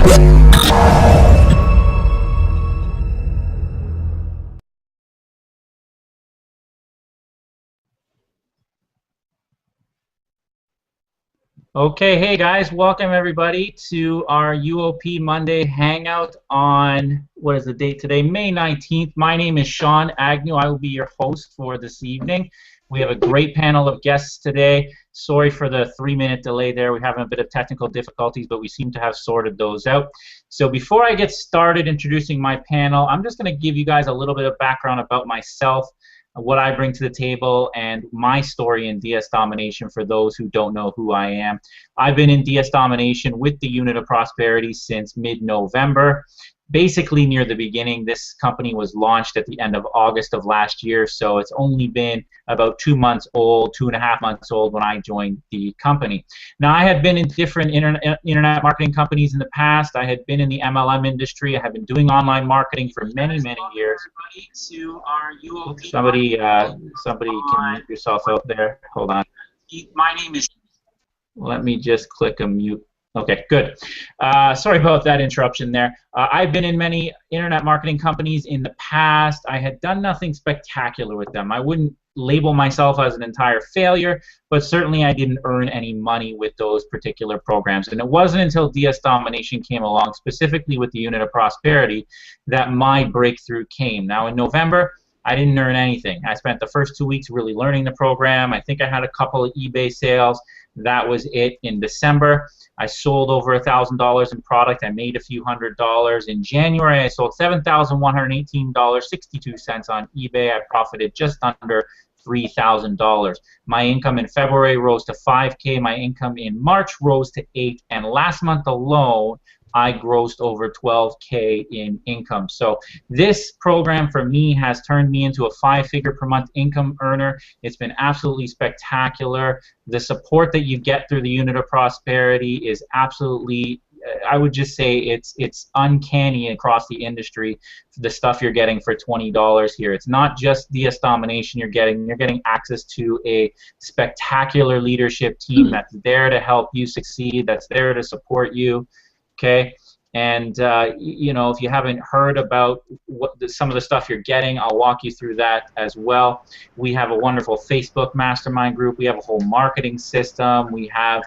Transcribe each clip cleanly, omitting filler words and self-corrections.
Okay, hey guys, welcome everybody to our UOP Monday Hangout on, what is the date today? May 19th. My name is Sean Agnew. I will be your host for this evening. We have a great panel of guests today. Sorry for the 3-minute delay there. We're having a bit of technical difficulties, but we seem to have sorted those out. So before I get started introducing my panel, I'm just going to give you guys a little bit of background about myself, what I bring to the table, and my story in DS Domination for those who don't know who I am. I've been in DS Domination with the Unit of Prosperity since mid-November. Basically near the beginning. This company was launched at the end of August of last year, so it's only been about 2 months old, 2.5 months old when I joined the company. Now, I had been in different internet marketing companies in the past. I had been in the MLM industry. I have been doing online marketing for many, many years. Somebody can mute yourself out there. Hold on. My name is... Let me just click a mute. Okay, good. Sorry about that interruption there. I've been in many internet marketing companies in the past. I had done nothing spectacular with them. I wouldn't label myself as an entire failure, but certainly I didn't earn any money with those particular programs. And it wasn't until DS Domination came along, specifically with the Unit of Prosperity, that my breakthrough came. Now, in November, I didn't earn anything. I spent the first 2 weeks really learning the program. I think I had a couple of eBay sales. That was it. In December, I sold over $1,000 in product. I made a few $100s. In January, I sold $7,118.62 on eBay. I profited just under $3,000. My income in February rose to $5K. My income in March rose to $8K. And last month alone, I grossed over $12K in income. So this program for me has turned me into a 5-figure per month income earner. It's been absolutely spectacular. The support that you get through the Unit of Prosperity is absolutely, I would just say it's uncanny across the industry, the stuff you're getting for $20 here. It's not just DS Domination you're getting access to a spectacular leadership team that's there to help you succeed, that's there to support you. Okay, and you know, if you haven't heard about some of the stuff you're getting, I'll walk you through that as well. We have a wonderful Facebook mastermind group. We have a whole marketing system. We have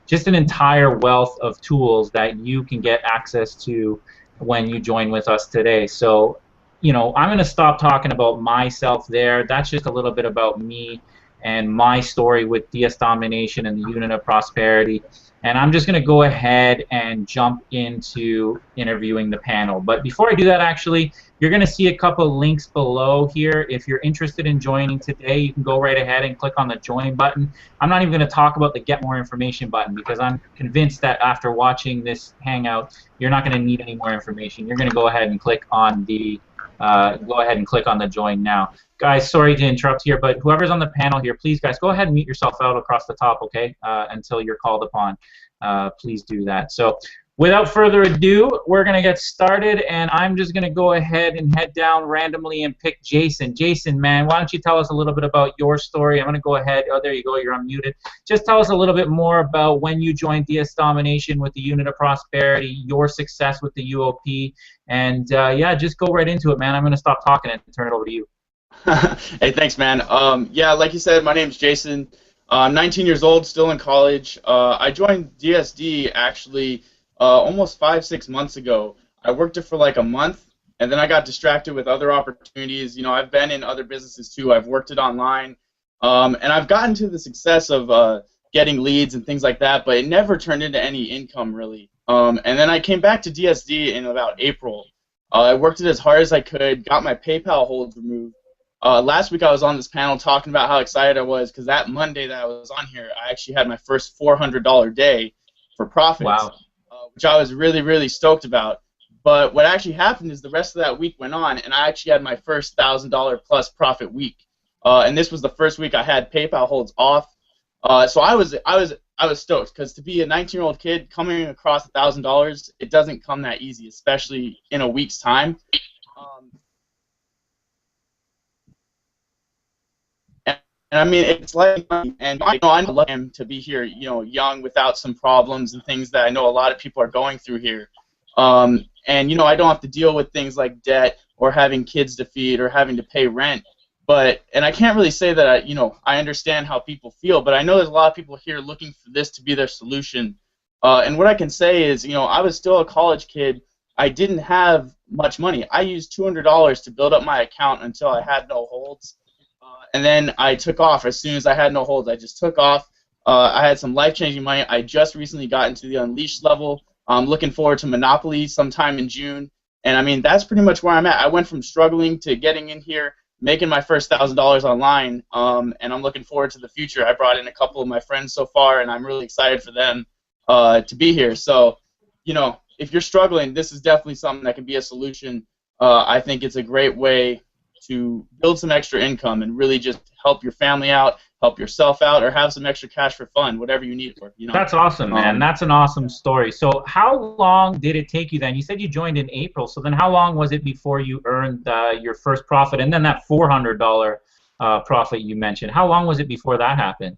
just an entire wealth of tools that you can get access to when you join with us today. So, you know, I'm going to stop talking about myself there. That's just a little bit about me and my story with DS Domination and the Unit of Prosperity. And I'm just going to go ahead and jump into interviewing the panel. But before I do that, actually, you're going to see a couple links below here. If you're interested in joining today, you can go right ahead and click on the join button. I'm not even going to talk about the get more information button because I'm convinced that after watching this hangout, you're not going to need any more information. You're going to go ahead and click on the join now. Guys, sorry to interrupt here, but whoever's on the panel here, please, guys, go ahead and mute yourself out across the top, okay, until you're called upon. Please do that. So without further ado, we're going to get started, and I'm just going to go ahead and head down randomly and pick Jason. Jason, man, why don't you tell us a little bit about your story? I'm going to go ahead. Oh, there you go. You're unmuted. Just tell us a little bit more about when you joined DS Domination with the Unit of Prosperity, your success with the UOP, and yeah, just go right into it, man. I'm going to stop talking and turn it over to you. Hey, thanks, man. Yeah, like you said, my name's Jason. I'm 19 years old, still in college. I joined DSD actually almost 5-6 months ago. I worked it for like a month, and then I got distracted with other opportunities. You know, I've been in other businesses too. I've worked it online, and I've gotten to the success of getting leads and things like that, but it never turned into any income really. And then I came back to DSD in about April. I worked it as hard as I could, got my PayPal holds removed. Last week I was on this panel talking about how excited I was because that Monday that I was on here, I actually had my first $400 day for profits, wow. Which I was really, really stoked about. But what actually happened is the rest of that week went on, and I actually had my first $1,000 plus profit week. And this was the first week I had PayPal holds off. So I was stoked because to be a 19-year-old kid coming across $1,000, it doesn't come that easy, especially in a week's time. And I mean, it's like, and I love him to be here, you know, young, without some problems and things that I know a lot of people are going through here. And, you know, I don't have to deal with things like debt or having kids to feed or having to pay rent. But, and I can't really say that, you know, I understand how people feel, but I know there's a lot of people here looking for this to be their solution. And what I can say is, you know, I was still a college kid. I didn't have much money. I used $200 to build up my account until I had no holds. And then I took off as soon as I had no holds. I just took off. I had some life-changing money. I just recently got into the Unleashed level. I'm looking forward to Monopoly sometime in June. And, I mean, that's pretty much where I'm at. I went from struggling to getting in here, making my first $1,000 online, and I'm looking forward to the future. I brought in a couple of my friends so far, and I'm really excited for them to be here. So, you know, if you're struggling, this is definitely something that can be a solution. I think it's a great way to build some extra income and really just help your family out, help yourself out, or have some extra cash for fun, whatever you need for. You know. That's awesome, man. That's an awesome story. So how long did it take you then? You said you joined in April, so then how long was it before you earned your first profit, and then that $400 profit you mentioned? How long was it before that happened?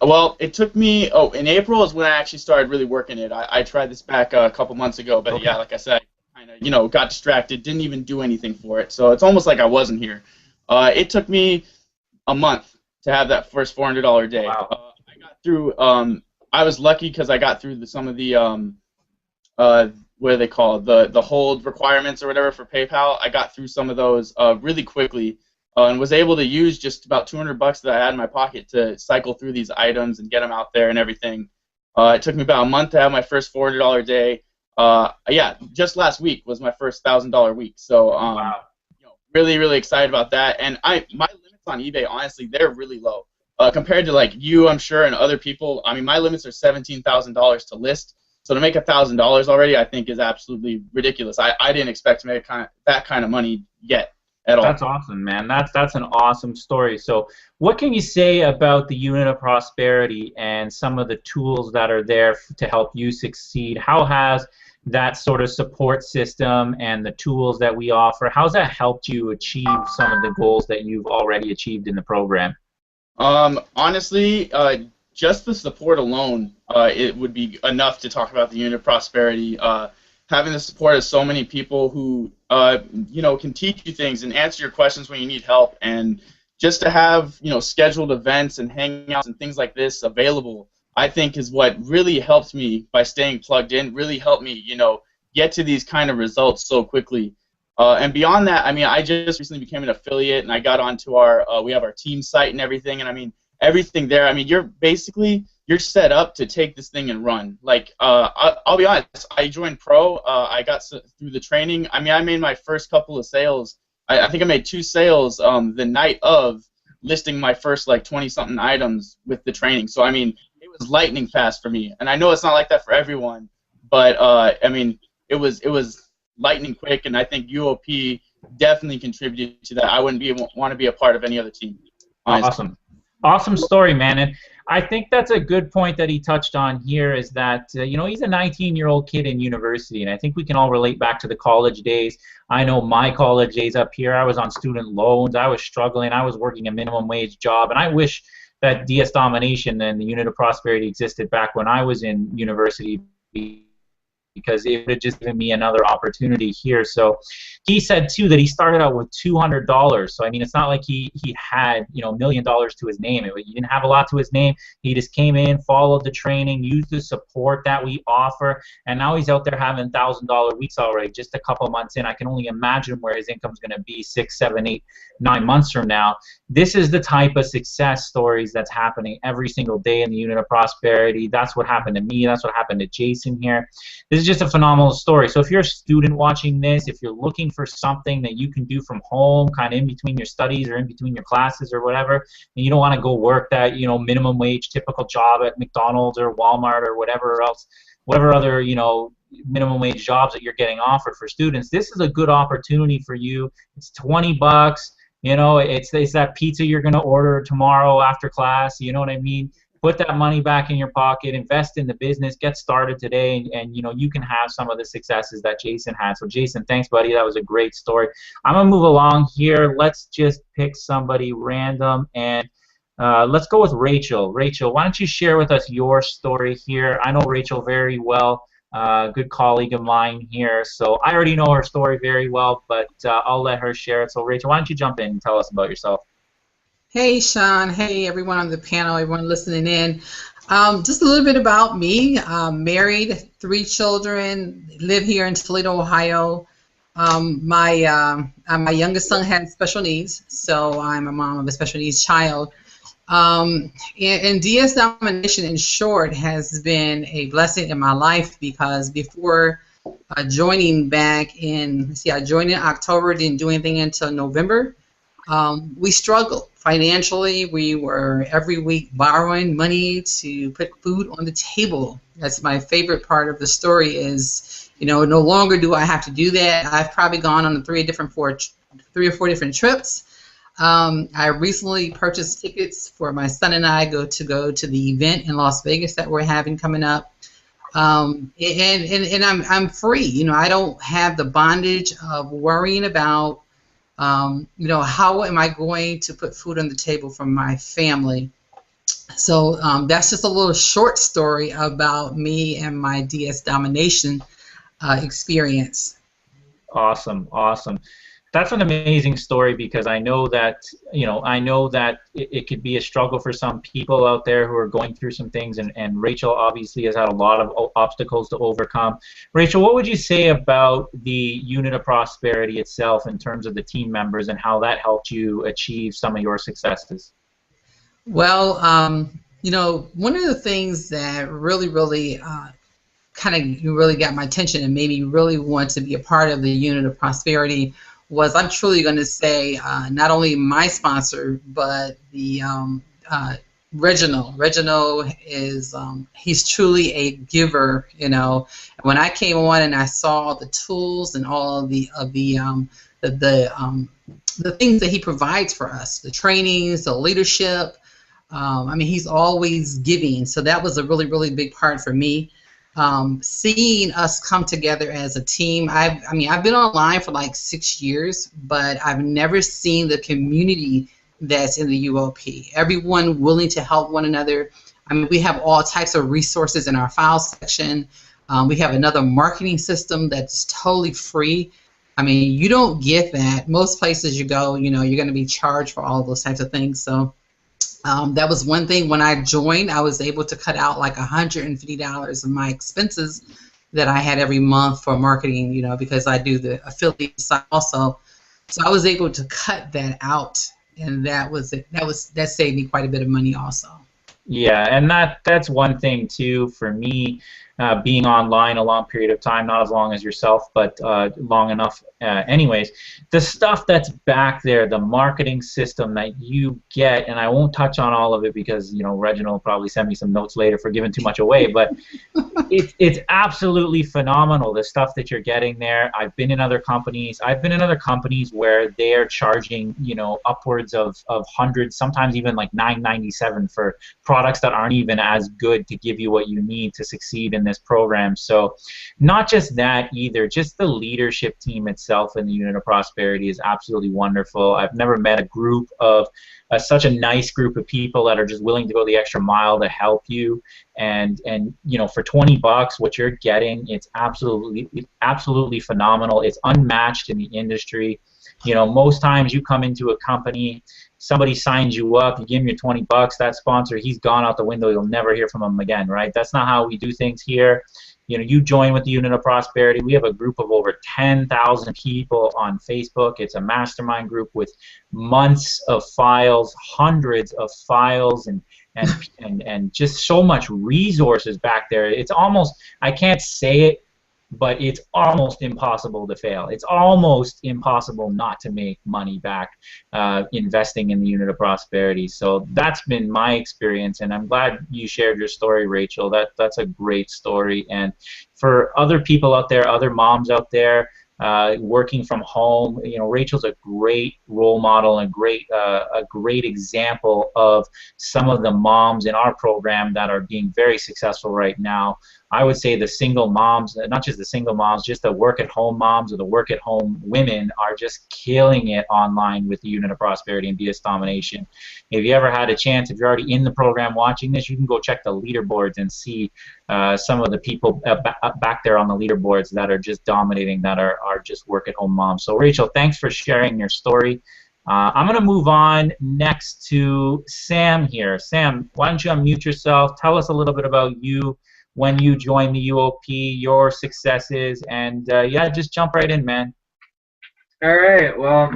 Well, it took me, in April is when I actually started really working it. I tried this back a couple months ago, but yeah, like I said, I kind of, you know, got distracted, didn't even do anything for it. So it's almost like I wasn't here. It took me a month to have that first $400 day. Wow. I got through, I was lucky because I got through some of the, what do they call it, the hold requirements or whatever for PayPal. I got through some of those really quickly. And was able to use just about $200 that I had in my pocket to cycle through these items and get them out there and everything. It took me about a month to have my first $400 day. Yeah, just last week was my first $1,000 week. So, Wow. you know, really, really excited about that. And my limits on eBay, honestly, they're really low compared to like you, I'm sure, and other people. I mean, my limits are $17,000 to list. So to make $1,000 already, I think is absolutely ridiculous. I didn't expect to make that kind of money yet. That's awesome, man. That's an awesome story. So what can you say about the unit of prosperity and some of the tools that are there to help you succeed? How has that sort of support system and the tools that we offer, how's that helped you achieve some of the goals that you've already achieved in the program? Honestly, just the support alone, it would be enough to talk about the unit of prosperity. Having the support of so many people who, you know, can teach you things and answer your questions when you need help, and just to have, you know, scheduled events and hangouts and things like this available, I think is what really helped me by staying plugged in, really helped me, you know, get to these kind of results so quickly. And beyond that, I mean, I just recently became an affiliate, and I got onto our, we have our team site and everything, and I mean, everything there, I mean, you're set up to take this thing and run. Like, I'll be honest, I joined Pro, I got through the training. I mean, I made my first couple of sales. I think I made 2 sales the night of listing my first, like, 20-something items with the training. So, I mean, it was lightning fast for me. And I know it's not like that for everyone, but, I mean, it was lightning quick, and I think UOP definitely contributed to that. I wouldn't want to be a part of any other team. Honestly. Awesome. Awesome story, man. And I think that's a good point that he touched on here, is that, you know, he's a 19-year-old kid in university, and I think we can all relate back to the college days. I know my college days up here, I was on student loans, I was struggling, I was working a minimum wage job, and I wish that DS Domination and the Unit of Prosperity existed back when I was in university, because it would have just given me another opportunity here. So he said too that he started out with $200. So I mean, it's not like he had, you know, $1 million to his name. He didn't have a lot to his name. He just came in, followed the training, used the support that we offer, and now he's out there having $1,000 weeks already. Just a couple months in, I can only imagine where his income's going to be 6, 7, 8, 9 months from now. This is the type of success stories that's happening every single day in the Unit of Prosperity. That's what happened to me. That's what happened to Jason here. This is just a phenomenal story. So if you're a student watching this, if you're looking for something that you can do from home, kind of in between your studies or in between your classes or whatever, and you don't want to go work that, you know, minimum wage typical job at McDonald's or Walmart or whatever else, whatever other, you know, minimum wage jobs that you're getting offered for students, this is a good opportunity for you. It's $20. You know, it's that pizza you're going to order tomorrow after class. You know what I mean? Put that money back in your pocket, invest in the business, get started today, and you know, you can have some of the successes that Jason had. So Jason, thanks, buddy. That was a great story. I'm going to move along here. Let's just pick somebody random, and let's go with Rachel. Rachel, why don't you share with us your story here? I know Rachel very well. good colleague of mine here. So I already know her story very well, but I'll let her share it. So Rachel, why don't you jump in and tell us about yourself? Hey, Sean. Hey, everyone on the panel, everyone listening in. Just a little bit about me. Married, 3 children, live here in Toledo, Ohio. My youngest son has special needs, so I'm a mom of a special needs child. And DS Domination, in short, has been a blessing in my life because before joining back in, I joined in October, didn't do anything until November. We struggled financially. We were every week borrowing money to put food on the table. That's my favorite part of the story is, no longer do I have to do that. I've probably gone on 3 or 4 different trips. I recently purchased tickets for my son and I go to the event in Las Vegas that we're having coming up. And I'm free. I don't have the bondage of worrying about how am I going to put food on the table for my family? So that's just a little short story about me and my DS Domination experience. Awesome, awesome. That's an amazing story because I know that it could be a struggle for some people out there who are going through some things, and Rachel obviously has had a lot of obstacles to overcome. Rachel, what would you say about the Unit of Prosperity itself in terms of the team members and how that helped you achieve some of your successes? Well, one of the things that really really got my attention and made me really want to be a part of the Unit of Prosperity was, I'm truly going to say, not only my sponsor, but the Reginald. Reginald is, he's truly a giver, When I came on and I saw the tools and all of the things that he provides for us, the trainings, the leadership, he's always giving. So that was a really, really big part for me. Seeing us come together as a team. I've been online for like 6 years, but I've never seen the community that's in the UOP. Everyone willing to help one another. We have all types of resources in our file section. We have another marketing system that's totally free. You don't get that. Most places you go, you're going to be charged for all of those types of things. So that was one thing. When I joined, I was able to cut out like $150 of my expenses that I had every month for marketing, because I do the affiliate side also. So I was able to cut that out, and that saved me quite a bit of money also. Yeah, and that's one thing too for me, being online a long period of time, not as long as yourself, but long enough anyways. The stuff that's back there, the marketing system that you get, and I won't touch on all of it because Reginald will probably send me some notes later for giving too much away, but it's absolutely phenomenal, the stuff that you're getting there. I've been in other companies where they're charging upwards of hundreds, sometimes even like $9.97 for products that aren't even as good to give you what you need to succeed in this program. So not just that either, just the leadership team itself in the Unit of Prosperity is absolutely wonderful. I've never met a group of such a nice group of people that are just willing to go the extra mile to help you, and for $20 what you're getting, it's absolutely phenomenal. It's unmatched in the industry. Most times you come into a company, somebody signs you up, you give him your $20, that sponsor, he's gone out the window, you'll never hear from him again, right? That's not how we do things here. You join with the Unit of Prosperity. We have a group of over 10,000 people on Facebook. It's a mastermind group with months of files, hundreds of files, and just so much resources back there. It's almost, I can't say it, but it's almost impossible to fail. It's almost impossible not to make money back investing in the Unit of Prosperity. So that's been my experience, and I'm glad you shared your story, Rachel. That's a great story. And for other people out there, other moms out there working from home, Rachel's a great role model and a great example of some of the moms in our program that are being very successful right now. I would say the single moms, not just the single moms, just the work-at-home moms or the work-at-home women are just killing it online with the Unit of Prosperity and DS Domination. If you ever had a chance, if you're already in the program watching this, you can go check the leaderboards and see some of the people back there on the leaderboards that are just dominating, that are just work-at-home moms. So Rachel, thanks for sharing your story. I'm going to move on next to Sam here. Sam, why don't you unmute yourself? Tell us a little bit about you, when you joined the UOP, your successes, and yeah, just jump right in, man. All right. Well,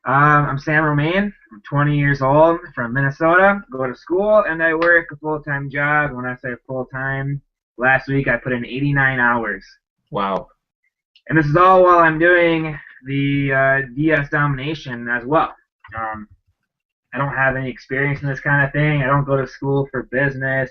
I'm Sam Romaine. I'm 20 years old, from Minnesota. Go to school, and I work a full-time job. When I say full-time, last week I put in 89 hours. Wow. And this is all while I'm doing the DS Domination as well. I don't have any experience in this kind of thing. I don't go to school for business.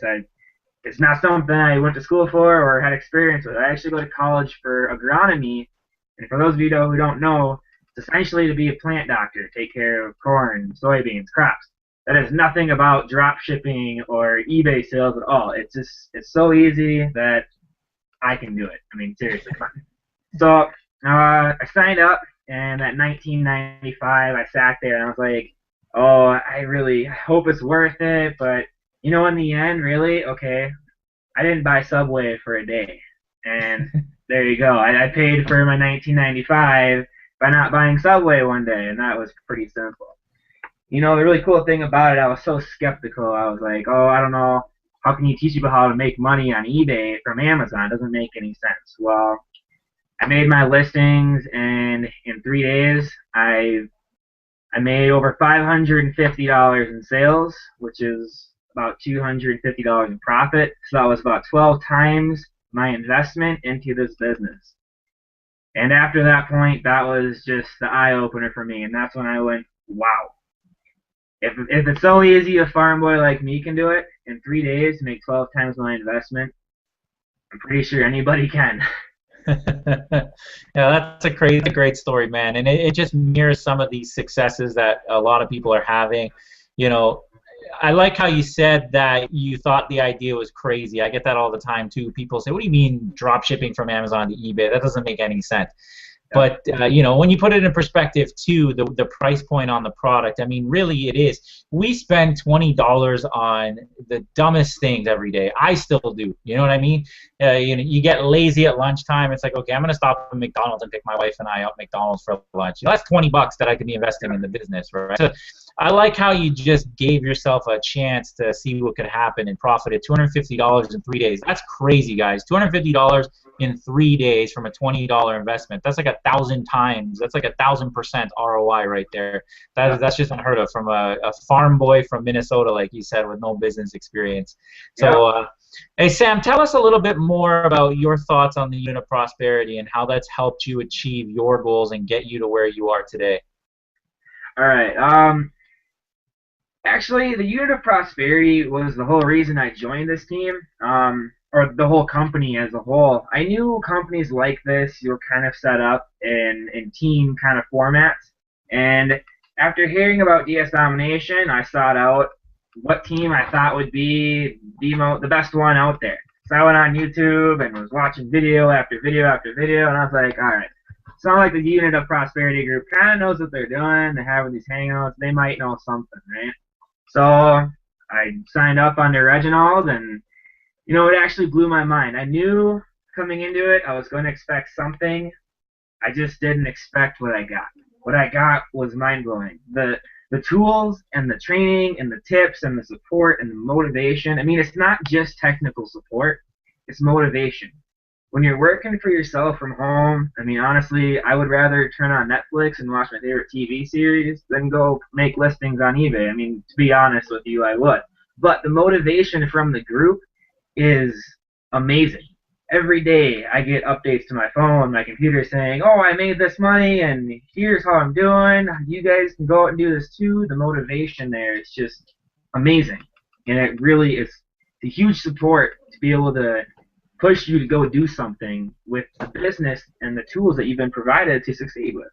It's not something I went to school for or had experience with. I actually go to college for agronomy. And for those of you who don't know, it's essentially to be a plant doctor, take care of corn, soybeans, crops. That is nothing about drop shipping or eBay sales at all. It's so easy that I can do it. I mean, seriously. So I signed up, and at 1995, I sat there and I was like, oh, I really hope it's worth it, but you know, in the end, really, okay, I didn't buy Subway for a day, and there you go. I paid for my 1995 by not buying Subway one day, and that was pretty simple. You know, the really cool thing about it, I was so skeptical. I was like, oh, I don't know, how can you teach people how to make money on eBay from Amazon? It doesn't make any sense. Well, I made my listings, and in 3 days, I made over $550 in sales, which is about $250 in profit. So that was about 12 times my investment into this business. And after that point, that was just the eye-opener for me, and that's when I went, wow. If it's so easy, a farm boy like me can do it in 3 days to make 12 times my investment, I'm pretty sure anybody can. Yeah, that's a great story, man, and it just mirrors some of these successes that a lot of people are having. You know, I like how you said that you thought the idea was crazy. I get that all the time too. People say, "What do you mean drop shipping from Amazon to eBay? That doesn't make any sense." But you know, when you put it in perspective too, the price point on the product, I mean, really it is. We spend $20 on the dumbest things every day. I still do. You know what I mean? You know, you get lazy at lunchtime. It's like, okay, I'm gonna stop at McDonald's and pick my wife and I out McDonald's for lunch. You know, that's $20 that I could be investing in the business, right? So I like how you just gave yourself a chance to see what could happen and profited $250 in 3 days. That's crazy, guys. $250 in 3 days from a $20 investment. That's like 1,000 times. That's like 1,000% ROI right there. That's just unheard of from a farm boy from Minnesota, like you said, with no business experience. So, hey, Sam, tell us a little bit more about your thoughts on the Unit of Prosperity and how that's helped you achieve your goals and get you to where you are today. All right. Actually, the Unit of Prosperity was the whole reason I joined this team, or the whole company as a whole. I knew companies like this were kind of set up in team kind of formats, and after hearing about DS Domination, I sought out what team I thought would be the best one out there. So I went on YouTube and was watching video after video after video, and I was like, all right, sound like the Unit of Prosperity group kind of knows what they're doing. They're having these hangouts. They might know something, right? So I signed up under Reginald, and you know, it actually blew my mind. I knew coming into it I was going to expect something. I just didn't expect what I got. What I got was mind-blowing. The tools and the training and the tips and the support and the motivation. I mean, it's not just technical support. It's motivation. When you're working for yourself from home, I mean, honestly, I would rather turn on Netflix and watch my favorite TV series than go make listings on eBay. I mean, to be honest with you, I would. But the motivation from the group is amazing. Every day I get updates to my phone, my computer saying, oh, I made this money and here's how I'm doing. You guys can go out and do this too. The motivation there is just amazing. And it really is a huge support to be able to push you to go do something with the business and the tools that you've been provided to succeed with.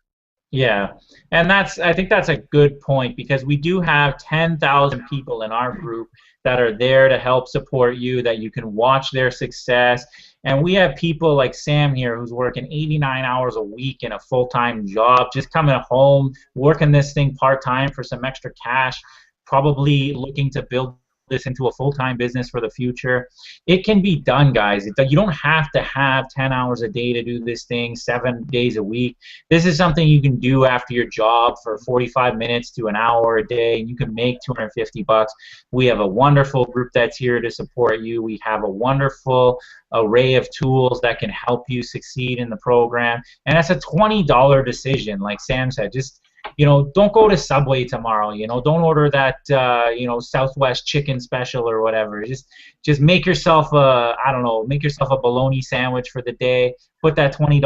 Yeah, and I think that's a good point because we do have 10,000 people in our group that are there to help support you, that you can watch their success. And we have people like Sam here who's working 89 hours a week in a full-time job, just coming home, working this thing part-time for some extra cash, probably looking to build this into a full-time business for the future. It can be done, guys. You don't have to have 10 hours a day to do this thing 7 days a week. This is something you can do after your job for 45 minutes to an hour a day, and you can make $250. We have a wonderful group that's here to support you. We have a wonderful array of tools that can help you succeed in the program, and that's a $20 decision. Like Sam said, just don't go to Subway tomorrow. Don't order that Southwest chicken special or whatever. Just make yourself make yourself a bologna sandwich for the day. Put that $20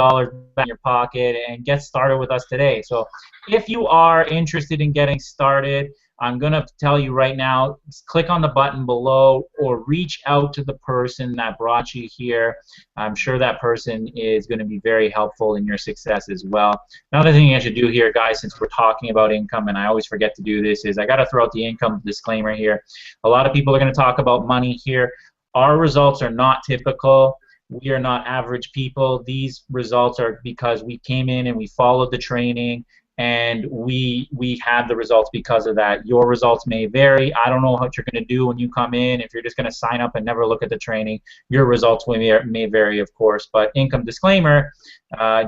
back in your pocket and get started with us today. So if you are interested in getting started, I'm going to tell you right now, click on the button below or reach out to the person that brought you here. I'm sure that person is going to be very helpful in your success as well. Another thing I should do here, guys, since we're talking about income, and I always forget to do this, is I got to throw out the income disclaimer here. A lot of people are going to talk about money here. Our results are not typical. We are not average people. These results are because we came in and we followed the training, and we have the results because of that. Your results may vary. I don't know what you're going to do when you come in. If you're just going to sign up and never look at the training, your results may vary, of course. But income disclaimer,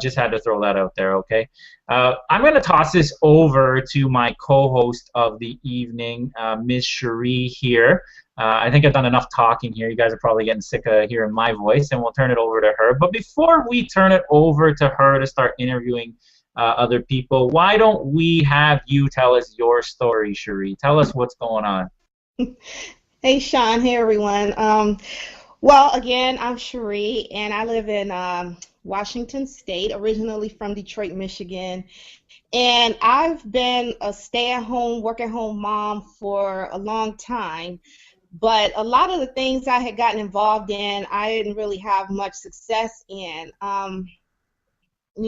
just had to throw that out there, okay? I'm going to toss this over to my co-host of the evening, Ms. Cherie here. I think I've done enough talking here. You guys are probably getting sick of hearing my voice, and we'll turn it over to her. But before we turn it over to her to start interviewing other people, why don't we have you tell us your story, Cherie? Tell us what's going on. Hey, Sean. Hey, everyone. Well, again, I'm Cherie, and I live in Washington State, originally from Detroit, Michigan. And I've been a stay-at-home, work-at-home mom for a long time. But a lot of the things I had gotten involved in, I didn't really have much success in.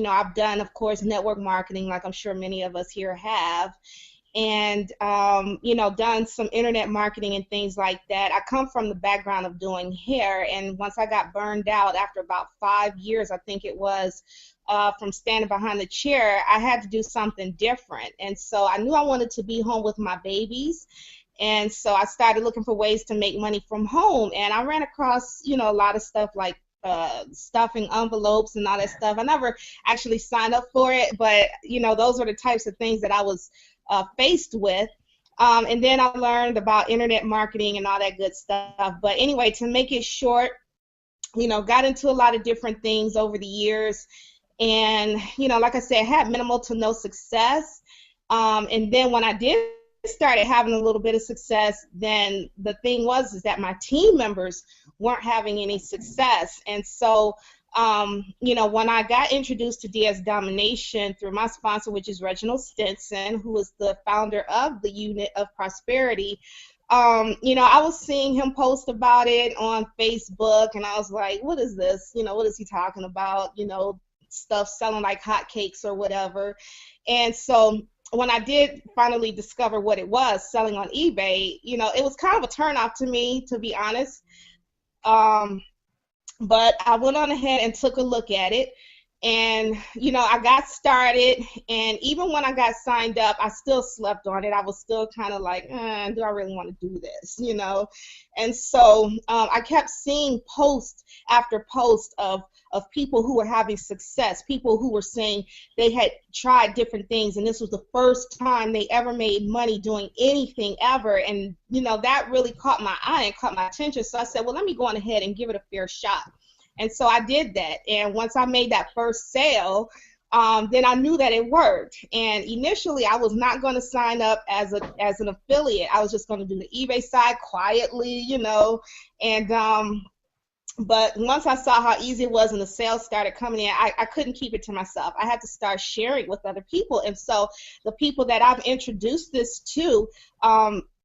I've done, of course, network marketing, like I'm sure many of us here have, and, done some internet marketing and things like that. I come from the background of doing hair, and once I got burned out after about 5 years, I think it was, from standing behind the chair, I had to do something different. And so I knew I wanted to be home with my babies. And so I started looking for ways to make money from home. And I ran across, a lot of stuff like stuffing envelopes and all that stuff. I never actually signed up for it, but, those were the types of things that I was faced with. And then I learned about internet marketing and all that good stuff. But anyway, to make it short, got into a lot of different things over the years. And, like I said, had minimal to no success. And then when I did started having a little bit of success, then the thing was that my team members weren't having any success. And so, when I got introduced to DS Domination through my sponsor, which is Reginald Stinson, who is the founder of the Unit of Prosperity, I was seeing him post about it on Facebook, and I was like, what is this? What is he talking about? Stuff selling like hotcakes or whatever. And so when I did finally discover what it was, selling on eBay, it was kind of a turnoff to me, to be honest. But I went on ahead and took a look at it. And, I got started. And even when I got signed up, I still slept on it. I was still kind of like, do I really want to do this, And so I kept seeing post after post of people who were having success, people who were saying they had tried different things, and this was the first time they ever made money doing anything ever. And, that really caught my eye and caught my attention. So I said, well, let me go on ahead and give it a fair shot. And so I did that. And once I made that first sale, then I knew that it worked. And initially, I was not going to sign up as an affiliate. I was just going to do the eBay side quietly, and but once I saw how easy it was and the sales started coming in, I couldn't keep it to myself. I had to start sharing with other people. And so the people that I've introduced this to,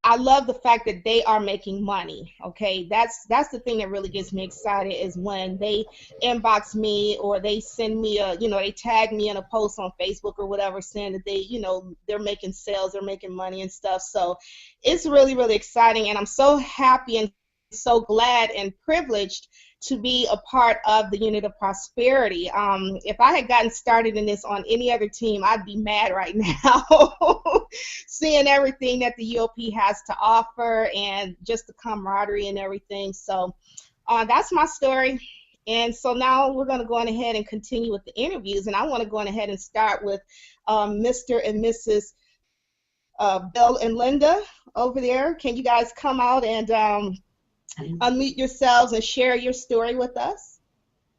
I love the fact that they are making money. Okay, that's the thing that really gets me excited, is when they inbox me or they send me a, they tag me in a post on Facebook or whatever, saying that they, they're making sales, they're making money and stuff. So it's really, really exciting, and I'm so happy and so glad and privileged to be a part of the Unit of Prosperity. If I had gotten started in this on any other team, I'd be mad right now, seeing everything that the UOP has to offer and just the camaraderie and everything. So that's my story. And so now we're going to go on ahead and continue with the interviews. And I want to go on ahead and start with Mr. and Mrs. Bill and Linda over there. Can you guys come out and unmute yourselves and share your story with us?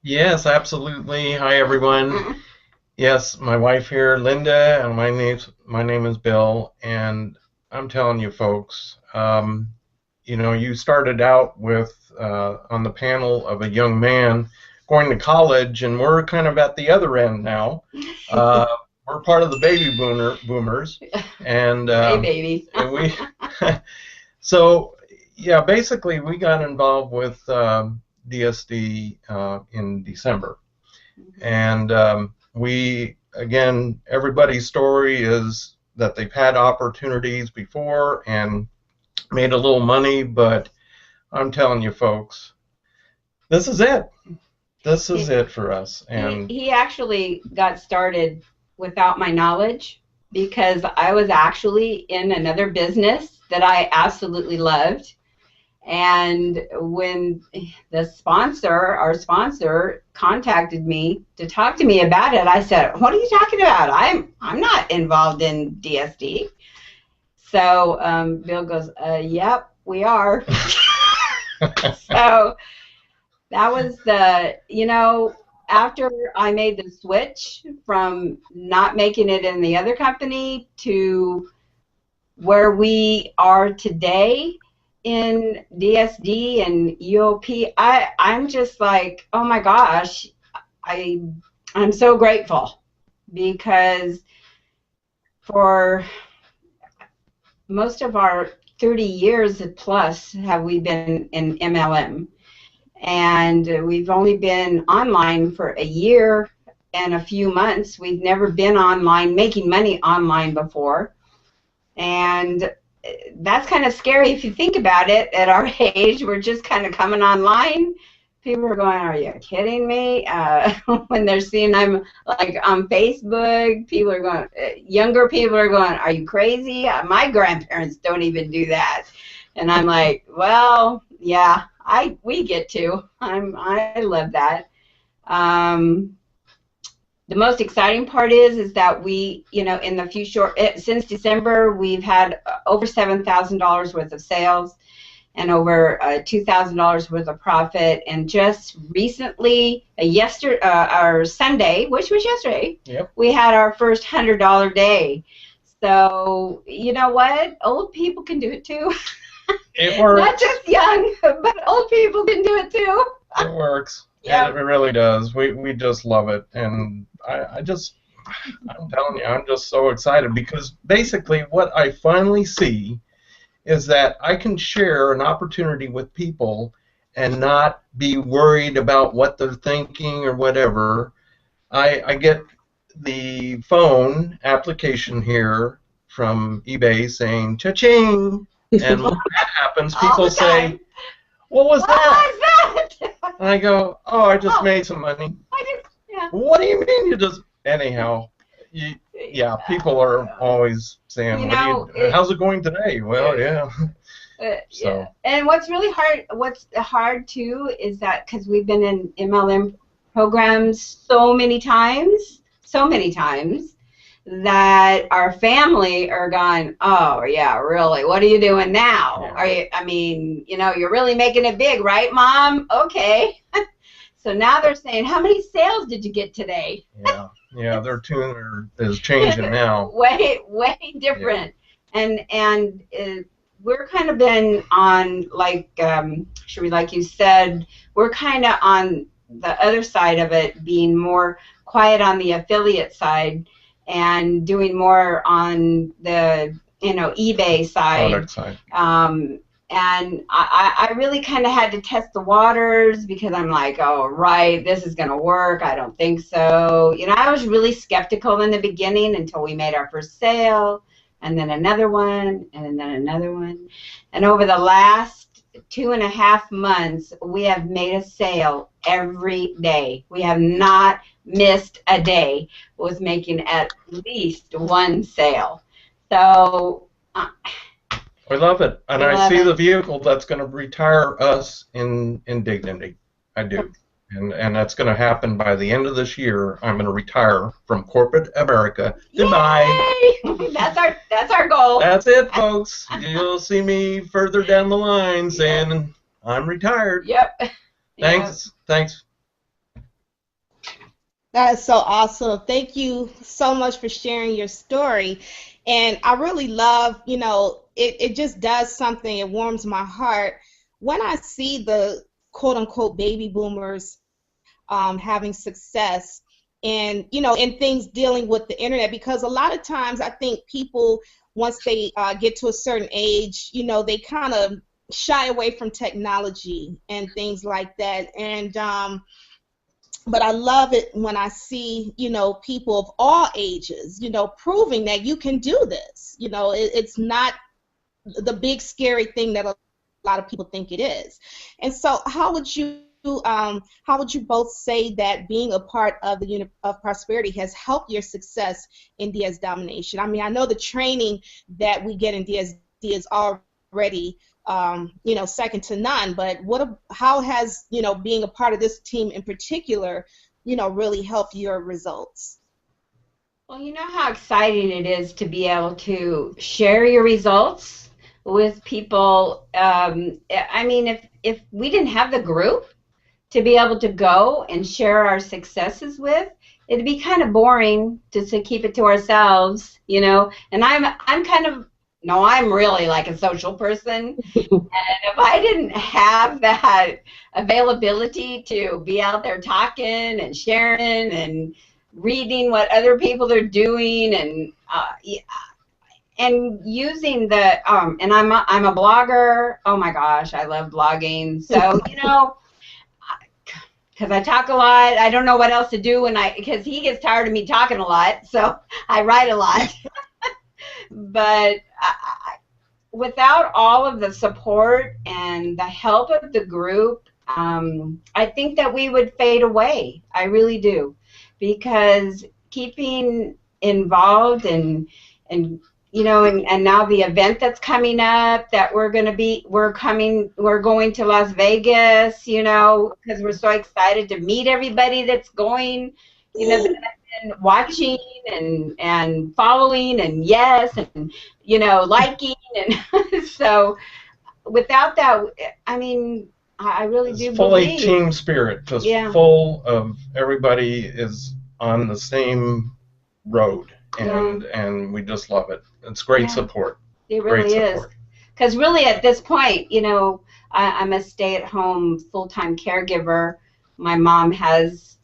Yes, absolutely. Hi, everyone. Yes, my wife here, Linda, and my name is Bill. And I'm telling you, folks, you started out with on the panel of a young man going to college, and we're kind of at the other end now. We're part of the baby boomers, and hey, baby. and we so. Yeah, basically we got involved with DSD in December, and everybody's story is that they've had opportunities before and made a little money, but I'm telling you, folks, this is it. This is it for us. And he actually got started without my knowledge, because I was actually in another business that I absolutely loved. And when our sponsor contacted me to talk to me about it, I said, "What are you talking about? I'm not involved in DSD." So Bill goes, "Yep, we are." So that was after I made the switch from not making it in the other company to where we are today in DSD and UOP, I'm just like, oh my gosh, I'm so grateful, because for most of our 30 years plus have we been in MLM, and we've only been online for a year and a few months. We've never been online making money online before, and that's kind of scary if you think about it. At our age, we're just kind of coming online. People are going, "Are you kidding me?" When they're seeing I'm like on Facebook, people are going, younger people are going, "Are you crazy?" My grandparents don't even do that, and I'm like, well, yeah, we get to. I love that. The most exciting part is that we, in the few since December, we've had over $7,000 worth of sales and over $2,000 worth of profit. And just recently, our Sunday, which was yesterday, yep, we had our first $100 day. So you know what? Old people can do it too. It works. Not just young, but old people can do it too. It works. Yeah, it really does. We just love it, and I'm telling you, I'm just so excited, because basically what I finally see is that I can share an opportunity with people and not be worried about what they're thinking or whatever. I get the phone application here from eBay saying cha-ching, and when that happens, people say, "What was that?" And I go, "Oh, I just made some money." Yeah. What do you mean you just... Anyhow, yeah, people are always saying, "How's it going today?" Well, yeah. So. Yeah. And what's hard too is that because we've been in MLM programs so many times, that our family are going, "Oh yeah, really? What are you doing now? Yeah. Are you? I mean, you're really making it big, right, Mom? Okay." So now they're saying, "How many sales did you get today?" Yeah, their tune is changing now. way different. Yeah. And we're kind of been on, like you said, we're kind of on the other side of it, being more quiet on the affiliate side and doing more on the eBay side. Product side. And I really kind of had to test the waters because I'm like, oh, right, this is going to work. I don't think so. I was really skeptical in the beginning until we made our first sale, and then another one, and then another one. And over the last 2.5 months, we have made a sale every day. We have not missed a day with making at least one sale. So I love it, and I see the vehicle that's going to retire us in dignity. I do, and that's going to happen by the end of this year. I'm going to retire from corporate America. Goodbye. Yay! That's our goal. That's it, folks. You'll see me further down the line saying I'm retired. Yep. Thanks. Thanks. That is so awesome. Thank you so much for sharing your story. And I really love, it just does something. It warms my heart when I see the quote-unquote baby boomers having success and, in things dealing with the internet. Because a lot of times I think people, once they get to a certain age, they kind of shy away from technology and things like that. And but I love it when I see, people of all ages, proving that you can do this. It's not the big scary thing that a lot of people think it is. And so how would you both say that being a part of the Unit of Prosperity has helped your success in DS Domination? I mean, I know the training that we get in DSD is already second to none, but how has, being a part of this team in particular, really helped your results? Well, you know how exciting it is to be able to share your results with people. I mean, if we didn't have the group to be able to go and share our successes with, it'd be kind of boring just to keep it to ourselves, and I'm kind of, no, I'm really like a social person, and if I didn't have that availability to be out there talking and sharing and reading what other people are doing and using the and I'm a blogger. Oh my gosh, I love blogging. So because I talk a lot, I don't know what else to do because he gets tired of me talking a lot, so I write a lot. But without all of the support and the help of the group, I think that we would fade away. I really do, because keeping involved and now the event that's coming up that we're going to Las Vegas, because we're so excited to meet everybody that's going, and watching and following and liking, and so without that, I mean, I really do fully believe team spirit, just full of everybody is on the same road, and we just love it. It's great support. It really is. Because really at this point, I'm a stay-at-home full-time caregiver. My mom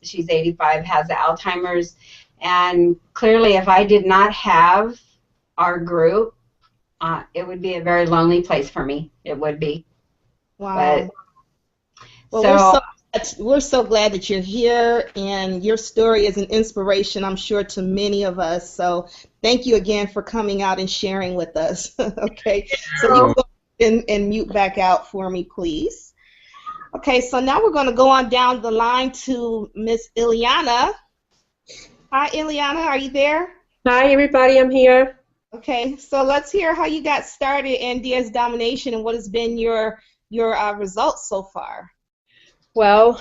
she's 85, has Alzheimer's, and clearly if I did not have our group, it would be a very lonely place for me. It would be. Wow. Well, we're so glad that you're here, and your story is an inspiration, I'm sure, to many of us. So thank you again for coming out and sharing with us. Okay, so you go and mute back out for me, please. Okay, so now we're going to go on down the line to Miss Ileana. Hi, Ileana, are you there? Hi, everybody, I'm here. Okay, so let's hear how you got started in DS Domination and what has been your results so far. Well,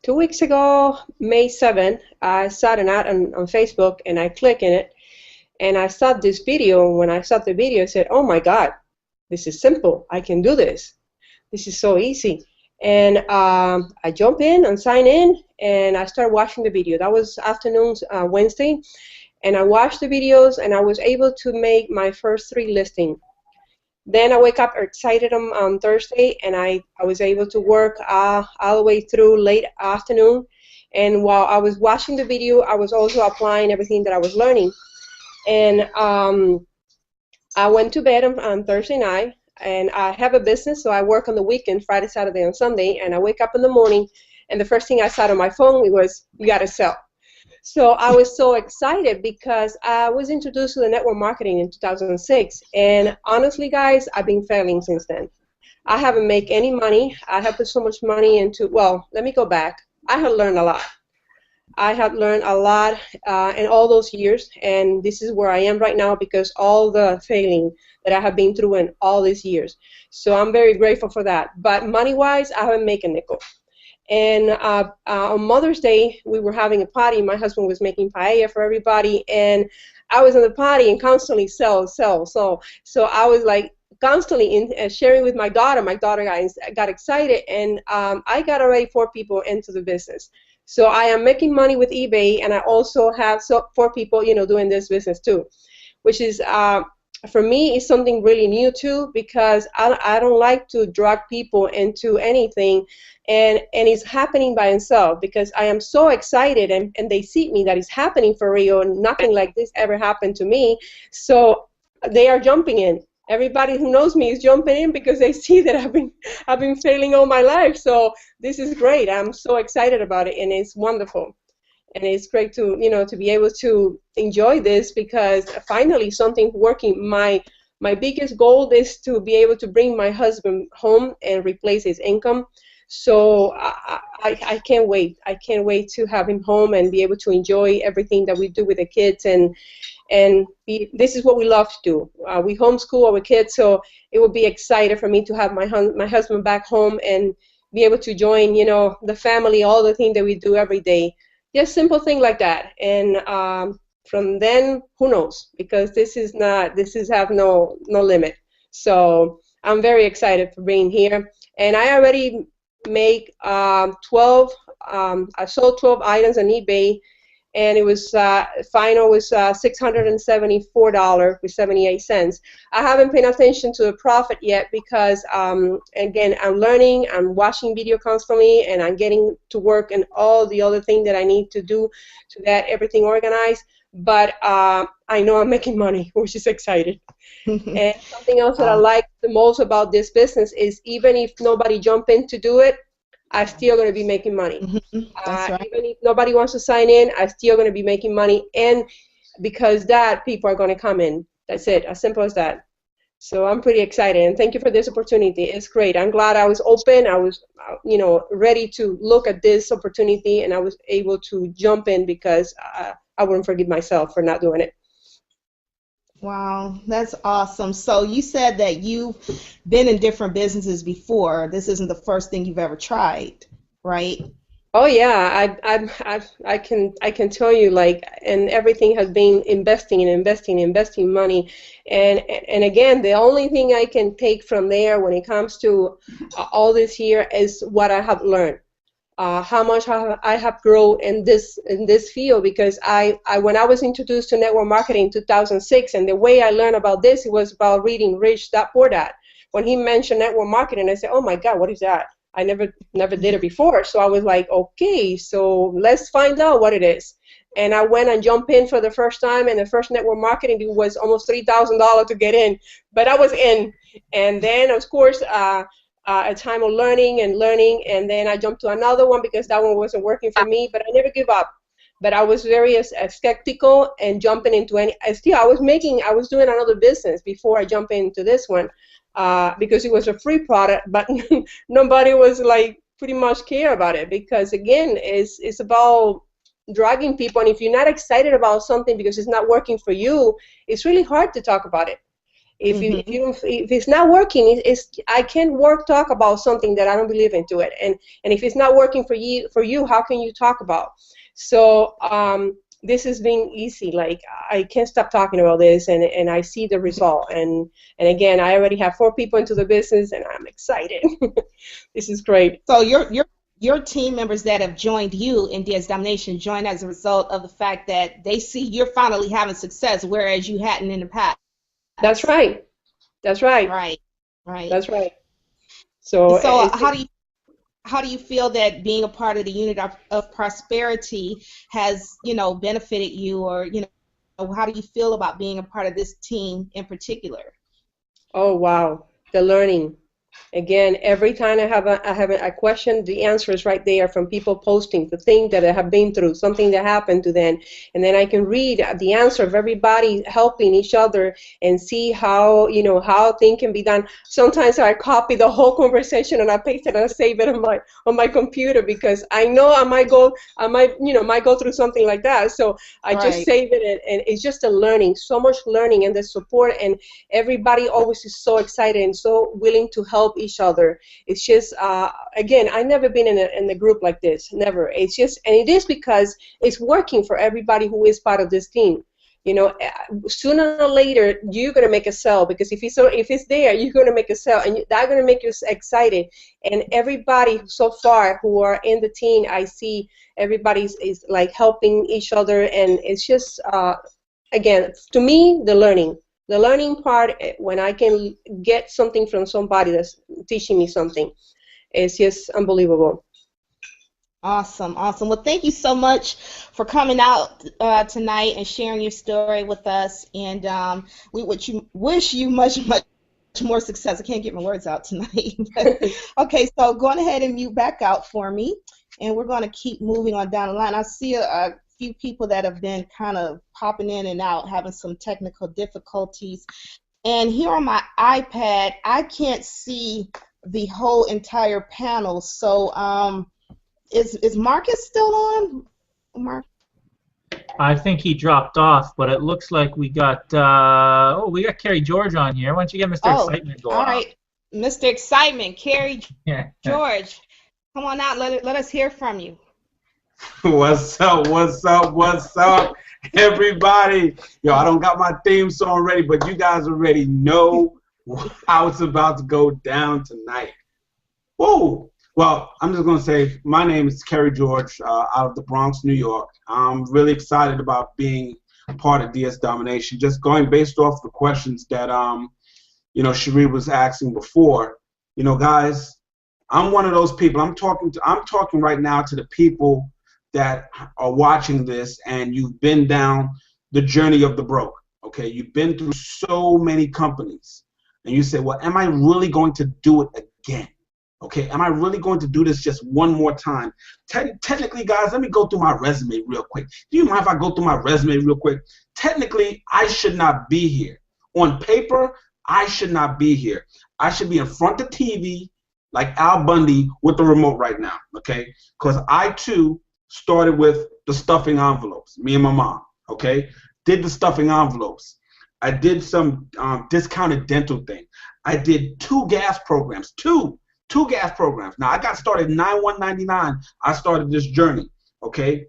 2 weeks ago, May 7th, I saw an ad on Facebook, and I clicked in it, and I saw this video. When I saw the video, I said, oh my God, this is simple. I can do this. This is so easy. And I jump in and sign in, and I start watching the video. That was afternoons, Wednesday, and I watched the videos, and I was able to make my first 3 listings. Then I wake up excited on Thursday, and I was able to work all the way through late afternoon. And while I was watching the video, I was also applying everything that I was learning. And I went to bed on Thursday night, and I have a business, so I work on the weekend, Friday, Saturday, and Sunday, and I wake up in the morning, and the first thing I saw on my phone was, you got to sell. So I was so excited because I was introduced to the network marketing in 2006, and honestly, guys, I've been failing since then. I haven't made any money. I have put so much money into, well, let me go back. I have learned a lot. I have learned a lot in all those years, and this is where I am right now because all the failing that I have been through in all these years. So I'm very grateful for that. But money-wise, I haven't made a nickel. And on Mother's Day, we were having a party. My husband was making paella for everybody, and I was in the party and constantly sell. So I was like constantly sharing with my daughter. My daughter got excited, and I got already 4 people into the business. So I am making money with eBay, and I also have 4 people, doing this business too, which is for me is something really new too, because I don't like to drag people into anything, and it's happening by itself because I am so excited, and they see me that it's happening for real, and nothing like this ever happened to me. So they are jumping in. Everybody who knows me is jumping in because they see that I've been failing all my life. So this is great. I'm so excited about it, and it's wonderful. And it's great to to be able to enjoy this because finally something's working. My biggest goal is to be able to bring my husband home and replace his income. So I can't wait. I can't wait to have him home and be able to enjoy everything that we do with the kids. And this is what we love to do. We homeschool our kids, so it will be exciting for me to have my husband back home and be able to join, the family, all the things that we do every day. Just simple thing like that. And from then, who knows? Because this have no limit. So I'm very excited for being here. And I already make 12. I sold 12 items on eBay. And it was final was $674 with 78 cents. I haven't paid attention to the profit yet because again, I'm learning, I'm watching video constantly, and I'm getting to work and all the other things that I need to do to get everything organized. But I know I'm making money, which is exciting. And something else that I like the most about this business is even if nobody jump in to do it, I'm still going to be making money. That's right. Even if nobody wants to sign in, I'm still going to be making money. And because that, people are going to come in. That's it. As simple as that. So I'm pretty excited. And thank you for this opportunity. It's great. I'm glad I was open. I was, ready to look at this opportunity, and I was able to jump in because I wouldn't forgive myself for not doing it. Wow, that's awesome. So you said that you've been in different businesses before. This isn't the first thing you've ever tried, right? Oh yeah, I can tell you, like, and everything has been investing money, and again, the only thing I can take from there when it comes to all this here is what I have learned. How much I have grown in this field, because when I was introduced to network marketing in 2006, and the way I learned about this, it was about reading Rich Dad Poor Dad. When he mentioned network marketing, I said, oh my God, what is that? I never did it before. So I was like, okay, so let's find out what it is. And I went and jumped in for the first time, and the first network marketing deal was almost $3,000 to get in, but I was in. And then, of course, a time of learning, and then I jumped to another one because that one wasn't working for me, but I never give up. But I was very skeptical and jumping into any. I was doing another business before I jumped into this one because it was a free product, but nobody was like pretty much care about it because again, it's about dragging people, and if you're not excited about something because it's not working for you, it's really hard to talk about it. If it's not working, I can't talk about something that I don't believe into it, and if it's not working for you, how can you talk about? So this has been easy. Like I can't stop talking about this, and I see the result. And again, I already have 4 people into the business, and I'm excited. This is great. So your team members that have joined you in DS Domination joined as a result of the fact that they see you're finally having success, whereas you hadn't in the past. That's right. That's right. Right. That's right. So how do you feel that being a part of the unit of prosperity has, benefited you, or, how do you feel about being a part of this team in particular? Oh, wow. The learning. Again, every time I have a question, the answer is right there from people posting the thing that I have been through, something that happened to them, and then I can read the answer of everybody helping each other and see how how things can be done. Sometimes I copy the whole conversation and I paste it and I save it on my computer because I know I might go through something like that. So I just save it and it's just a learning, so much learning and the support, and everybody always is so excited and so willing to help each other. It's just again, I've never been in a group like this, never. It's just, and it is because it's working for everybody who is part of this team. Sooner or later you're gonna make a sale, because if it's there, you're gonna make a sale, and that's gonna make you excited. And everybody so far who are in the team, I see everybody is like helping each other, and it's just again, to me, the learning part, when I can get something from somebody that's teaching me something, it's just unbelievable. Awesome, awesome. Well, thank you so much for coming out tonight and sharing your story with us. And we wish you much more success. I can't get my words out tonight. Okay, so go on ahead and mute back out for me, and we're going to keep moving on down the line. I see a few people that have been kind of popping in and out, having some technical difficulties. And here on my iPad, I can't see the whole entire panel. So is Marcus still on? Mark? I think he dropped off, but it looks like we got we got Carrie George on here. Why don't you get Mr. Excitement going? All right, Mr. Excitement, Carrie George, come on out. Let us hear from you. What's up, everybody? Yo, I don't got my theme song ready, but you guys already know how it's about to go down tonight. Whoa! Well, I'm just going to say my name is Kerry George out of the Bronx, New York. I'm really excited about being part of DS Domination. Just going based off the questions that Cherie was asking before. Guys, I'm one of those people. I'm talking right now to the people that are watching this, and you've been down the journey of the broke. Okay, you've been through so many companies, and you say, well, am I really going to do it again? Okay, am I really going to do this just one more time? Technically, guys, let me go through my resume real quick. Do you mind if I go through my resume real quick? Technically, I should not be here. On paper, I should not be here. I should be in front of TV like Al Bundy with the remote right now, okay? Because I, too, started with the stuffing envelopes, me and my mom, okay? Did the stuffing envelopes. I did some discounted dental thing. I did two gas programs. Two gas programs. Now, I got started 9/1/99. I started this journey, okay?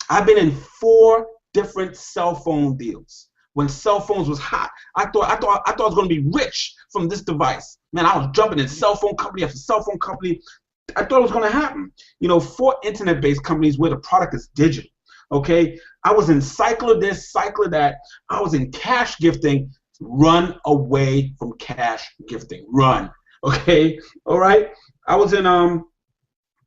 I've been in 4 different cell phone deals. When cell phones was hot, I thought I was going to be rich from this device. Man, I was jumping in cell phone company after cell phone company. I thought it was going to happen. 4 internet-based companies where the product is digital, okay? I was in cycle of this, cycle of that. I was in cash gifting. Run away from cash gifting. Run, okay? All right? I was in,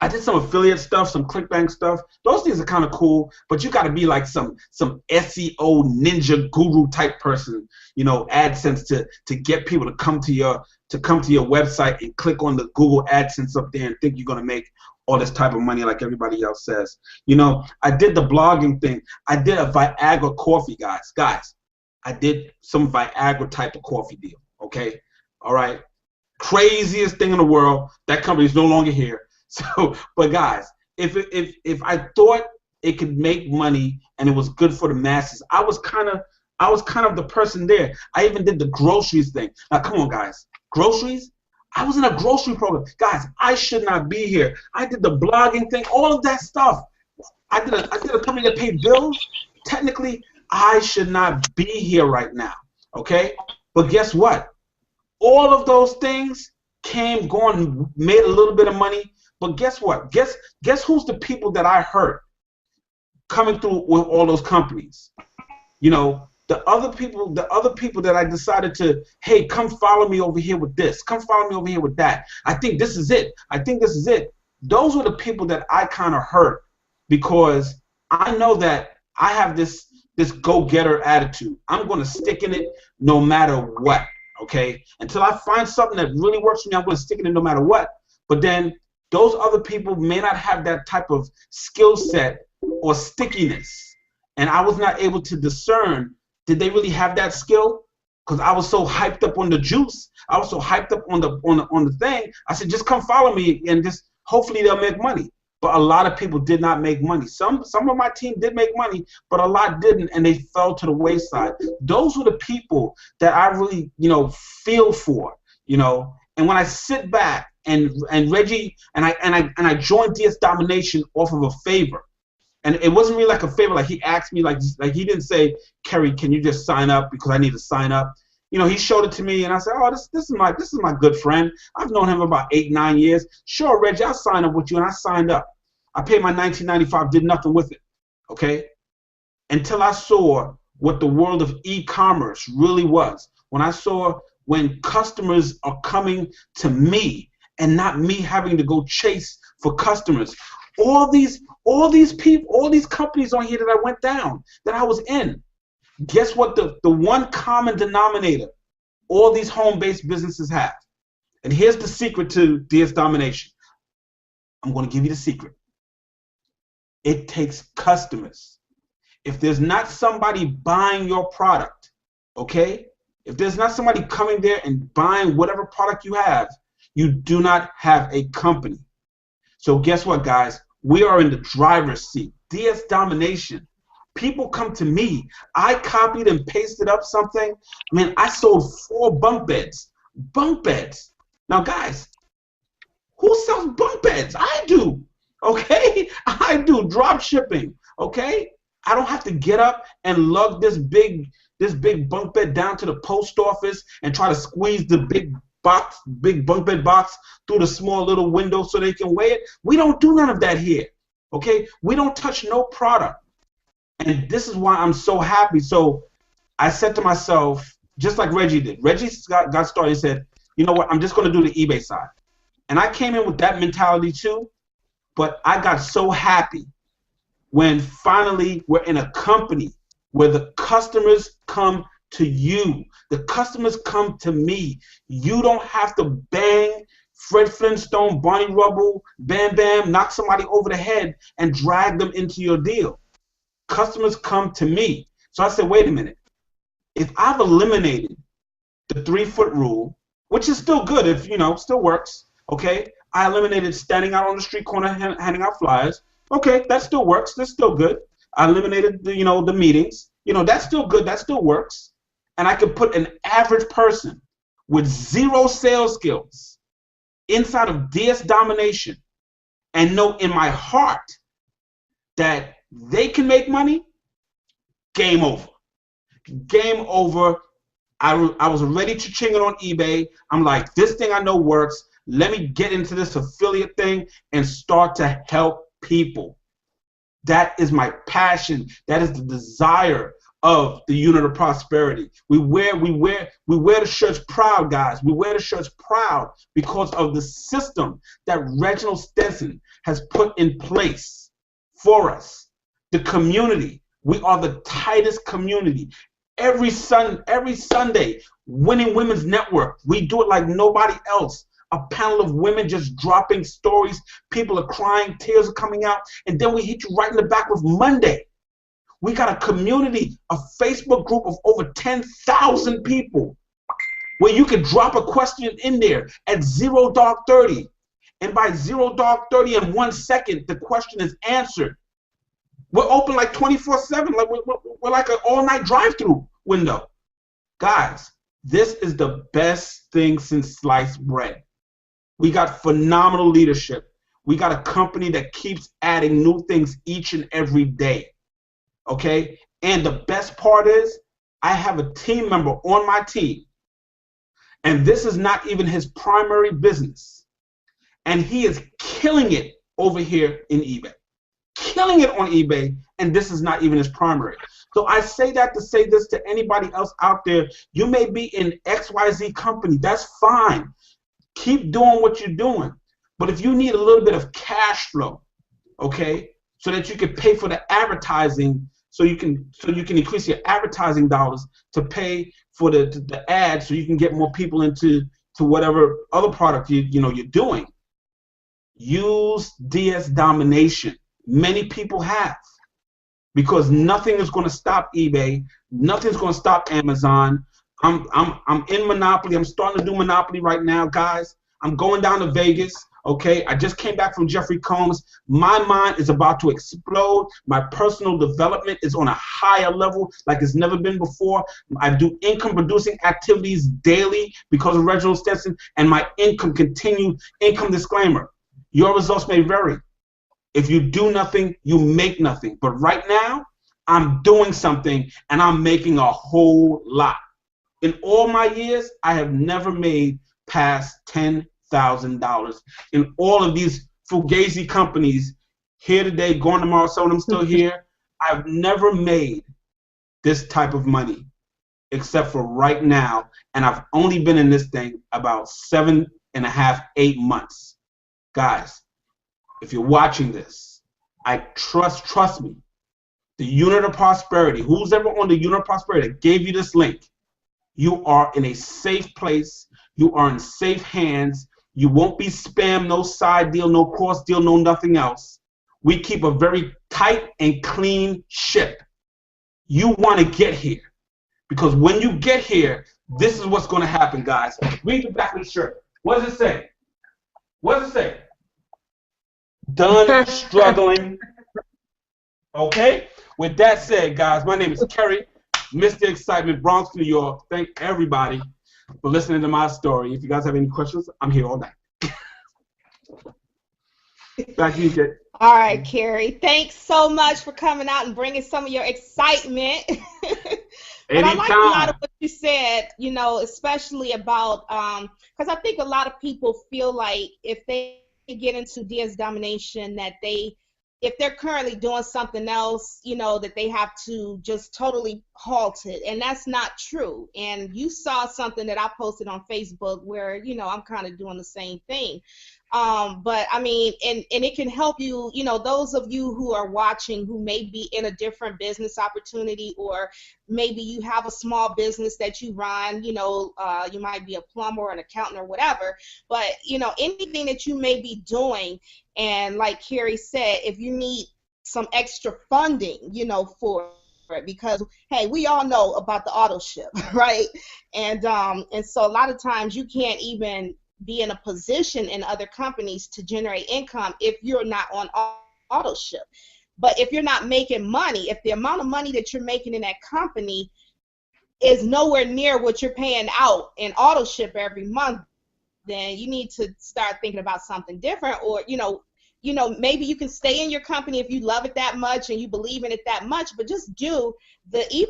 I did some affiliate stuff, some ClickBank stuff. Those things are kind of cool, but you got to be like some SEO ninja guru type person, AdSense to get people to come to your website and click on the Google AdSense up there and think you're going to make all this type of money like everybody else says. I did the blogging thing. I did a Viagra coffee, guys. I did some Viagra type of coffee deal, okay? All right? Craziest thing in the world. That company is no longer here. So, but guys, if I thought it could make money and it was good for the masses, I was kind of the person there. I even did the groceries thing. Now, come on, guys. Groceries? I was in a grocery program. Guys, I should not be here. I did the blogging thing, all of that stuff. I did a company that paid bills. Technically, I should not be here right now, okay? But guess what? All of those things came, gone, made a little bit of money. But guess what? Guess who's the people that I hurt coming through with all those companies? The other people that I decided to, hey, come follow me over here with this. Come follow me over here with that. I think this is it. Those were the people that I kind of hurt, because I know that I have this this go-getter attitude. I'm going to stick in it no matter what, okay? Until I find something that really works for me, I'm going to stick in it no matter what. But then those other people may not have that type of skill set or stickiness. And I was not able to discern, did they really have that skill? Because I was so hyped up on the juice. I was so hyped up on the thing. I said, just come follow me and just hopefully they'll make money. But a lot of people did not make money. Some of my team did make money, but a lot didn't, and they fell to the wayside. Those were the people that I really, feel for, And when I sit back and Reggie and I joined DS Domination off of a favor, and it wasn't really like a favor. Like he asked me, like he didn't say, Kerry, can you just sign up because I need to sign up. He showed it to me, and I said, oh, this is my good friend. I've known him about 8-9 years. Sure, Reggie, I'll sign up with you, and I signed up. I paid my $19.95, did nothing with it, okay? Until I saw what the world of e-commerce really was. When customers are coming to me and not me having to go chase for customers. All these people, all these companies on here that I went down, that I was in. Guess what the one common denominator all these home-based businesses have? And here's the secret to DS Domination. I'm going to give you the secret. It takes customers. If there's not somebody buying your product, okay? If there's not somebody coming there and buying whatever product you have, you do not have a company. So guess what, guys? We are in the driver's seat. DS Domination. People come to me. I copied and pasted up something. I mean, I sold 4 bunk beds. Bunk beds. Now, guys, who sells bunk beds? I do. Okay? I do drop shipping. Okay? I don't have to get up and lug this big bunk bed down to the post office and try to squeeze the big bunk bed box through the small little window so they can weigh it. We don't do none of that here. Okay? We don't touch no product. And this is why I'm so happy. So I said to myself, just like Reggie did. Reggie got started and said, you know what, I'm just going to do the eBay side. And I came in with that mentality too. But I got so happy when finally we're in a company where the customers come to you. The customers come to me. You don't have to bang Fred Flintstone, Barney Rubble, Bam Bam, knock somebody over the head and drag them into your deal. Customers come to me. So I said, wait a minute. If I've eliminated the 3-foot rule, which is still good if, still works, okay? I eliminated standing out on the street corner handing out flyers. Okay, that still works. That's still good. I eliminated the, the meetings. That's still good. That still works. And I could put an average person with 0 sales skills inside of DS Domination and know in my heart that they can make money. Game over. Game over. I was already cha-chinging on eBay. I'm like, this thing I know works. Let me get into this affiliate thing and start to help people. That is my passion. That is the desire of the unit of prosperity. We wear the shirts proud, guys. We wear the shirts proud because of the system that Reginald Stetson has put in place for us. The community. We are the tightest community. Every Sunday, Winning Women's Network. We do it like nobody else. A panel of women just dropping stories. People are crying, tears are coming out, and then we hit you right in the back with Monday. We got a community, a Facebook group of over 10,000 people where you can drop a question in there at 0 dark 30. And by 0 dark 30 in 1 second, the question is answered. We're open like 24/7. Like we're like an all-night drive-through window. Guys, this is the best thing since sliced bread. We got phenomenal leadership. We got a company that keeps adding new things each and every day. Okay? And the best part is I have a team member on my team. And this is not even his primary business. And he is killing it over here in eBay. Killing it on eBay, and this is not even his primary. So I say that to say this to anybody else out there. You may be in XYZ company. That's fine. Keep doing what you're doing. But if you need a little bit of cash flow, okay, so that you can pay for the advertising so you can increase your advertising dollars to pay for the ads, so you can get more people into whatever other product you're doing. Use DS Domination. Many people have, because nothing is going to stop eBay. Nothing's going to stop Amazon. I'm in Monopoly. I'm starting to do Monopoly right now, guys. I'm going down to Vegas. Okay, I just came back from Jeffrey Combs. My mind is about to explode. My personal development is on a higher level like it's never been before. I do income-producing activities daily because of Reginald Stetson, and my income continues. Income disclaimer: your results may vary. If you do nothing, you make nothing. But right now, I'm doing something, and I'm making a whole lot. In all my years, I have never made past $10,000 in all of these fugazi companies. Here today, gone tomorrow, some of them still here. I've never made this type of money except for right now, and I've only been in this thing about 7.5, 8 months. Guys, if you're watching this, I trust me, the unit of prosperity, who's ever on the unit of prosperity that gave you this link, you are in a safe place. You are in safe hands. You won't be spammed, no side deal, no cross deal, no nothing else. We keep a very tight and clean ship. You want to get here, because when you get here, this is what's going to happen, guys. Read the back of the shirt. What does it say? What does it say? Done struggling. Okay? With that said, guys, my name is Kerry, Mr. Excitement, Bronx, New York. Thank everybody for listening to my story. If you guys have any questions, I'm here all night. Back to you, Jay. All right, Kerry. Thanks so much for coming out and bringing some of your excitement. But I like a lot of what you said, especially about, because I think a lot of people feel like if they get into DS Domination, that if they're currently doing something else, that they have to just totally halt it. And that's not true. And you saw something that I posted on Facebook where, I'm kind of doing the same thing. But I mean, and it can help you, those of you who are watching who may be in a different business opportunity, or maybe you have a small business that you run, you might be a plumber or an accountant or whatever, but anything that you may be doing, and like Kerry said, if you need some extra funding, for it, because hey, we all know about the auto ship, right? And so a lot of times you can't even be in a position in other companies to generate income if you're not on auto ship. But if you're not making money, if the amount of money that you're making in that company is nowhere near what you're paying out in auto ship every month, then you need to start thinking about something different. Or maybe you can stay in your company if you love it that much and you believe in it that much, but just do the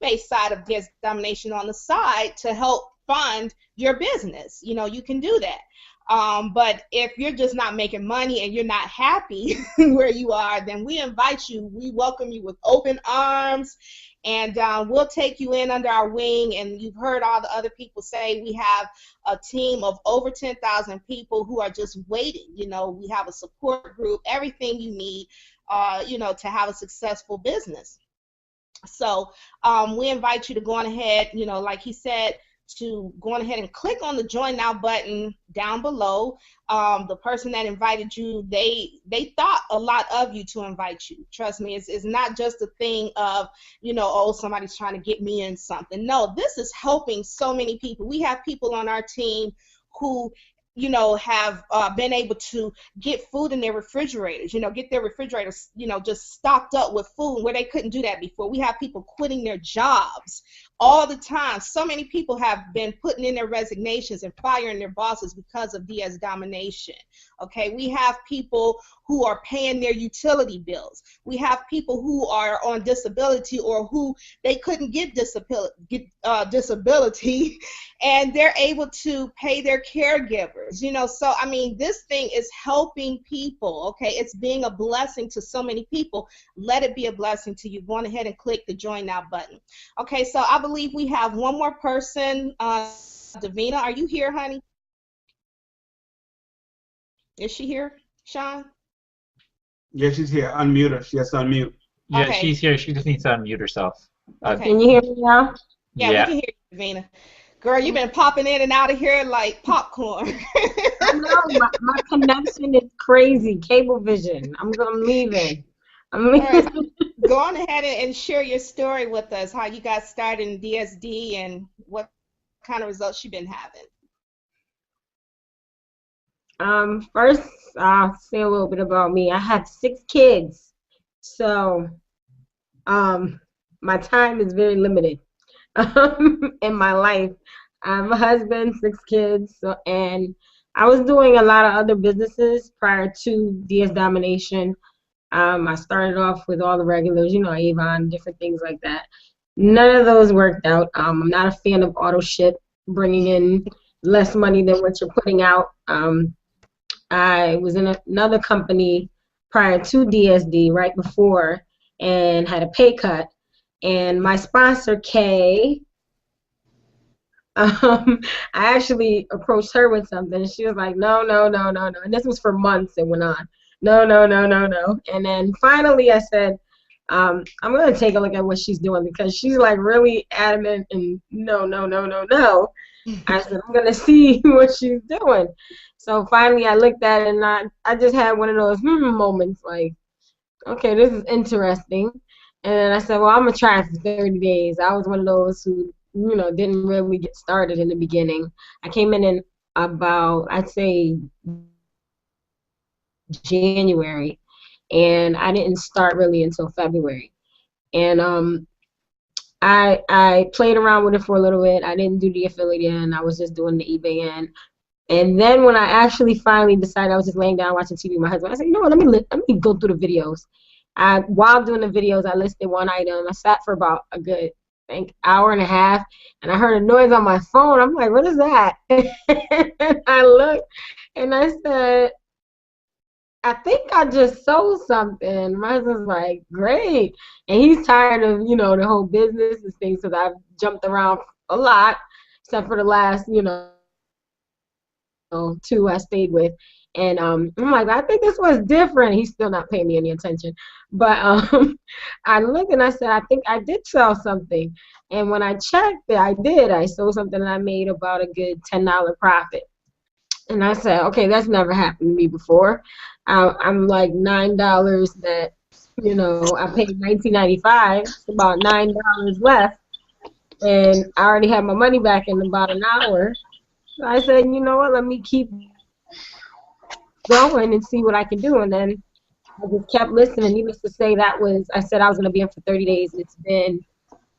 eBay side of DS Domination on the side to help fund your business. You can do that. But if you're just not making money and you're not happy where you are, then we welcome you with open arms, and we'll take you in under our wing. And you've heard all the other people say we have a team of over 10,000 people who are just waiting. We have a support group, everything you need, to have a successful business. So we invite you to go on ahead, like he said, to go on ahead and click on the Join Now button down below. The person that invited you, they thought a lot of you to invite you. Trust me, it's not just a thing of, oh, somebody's trying to get me in something. No, this is helping so many people. We have people on our team who have been able to get food in their refrigerators, get their refrigerators, just stocked up with food where they couldn't do that before. We have people quitting their jobs all the time. So many people have been putting in their resignations and firing their bosses because of DS Domination. Okay, we have people who are paying their utility bills. We have people who are on disability, or who they couldn't get disability, and they're able to pay their caregivers. So I mean, this thing is helping people. Okay, it's being a blessing to so many people. Let it be a blessing to you. Go on ahead and click the Join Now button. Okay, so I believe we have one more person. Davina, are you here, honey? Is she here, Sean? Yeah, she's here. Unmute her. She has to unmute. Yeah, Okay. she's here. She just needs to unmute herself. Okay. Can you hear me now? Yeah, we can hear you, Davina. Girl, you've been popping in and out of here like popcorn. I know, my connection is crazy. Cablevision. I'm leaving. I'm All right, leaving. go on ahead and share your story with us, how you got started in DSD and what kind of results you've been having. First, I'll say a little bit about me. I have 6 kids, so my time is very limited in my life. I have a husband, 6 kids, and I was doing a lot of other businesses prior to DS Domination. I started off with all the regulars, Yvonne, different things like that. None of those worked out. I'm not a fan of auto ship, bringing in less money than what you're putting out. I was in another company prior to DSD, right before, and had a pay cut. And my sponsor, Kay, I actually approached her with something. She was like, no, no, no, no, no. And this was for months. It went on. No, no, no, no, no. And then finally I said, I'm going to take a look at what she's doing, because she's like really adamant and no, no, no, no, no. I said, I'm going to see what she's doing. So finally I looked at it, and I just had one of those moments like, okay, this is interesting. And then I said, well, I'm going to try it for 30 days. I was one of those who, didn't really get started in the beginning. I came in about, I'd say, January, and I didn't start really until February. And I played around with it for a little bit. I didn't do the affiliate end. I was just doing the eBay end. And then when I actually finally decided, I was just laying down watching TV with my husband. I said, you know what, let me go through the videos. While doing the videos, I listed one item. I sat for about a good, I think, hour and a half, and I heard a noise on my phone. I'm like, what is that? And I looked, and I said, I think I just sold something. My husband's like, great. And he's tired of, the whole business and things, because I've jumped around a lot, except for the last, 2 I stayed with. And I'm like, I think this was different. He's still not paying me any attention. But I looked and I said, I think I did sell something. And when I checked it, I did. I sold something and I made about a good $10 profit. And I said, okay, that's never happened to me before. I'm like $9 that, I paid $19.95. It's about $9 left. And I already had my money back in about an hour. So I said, you know what, let me keep going and see what I can do. And then I just kept listening. Needless to say, I said I was going to be in for 30 days.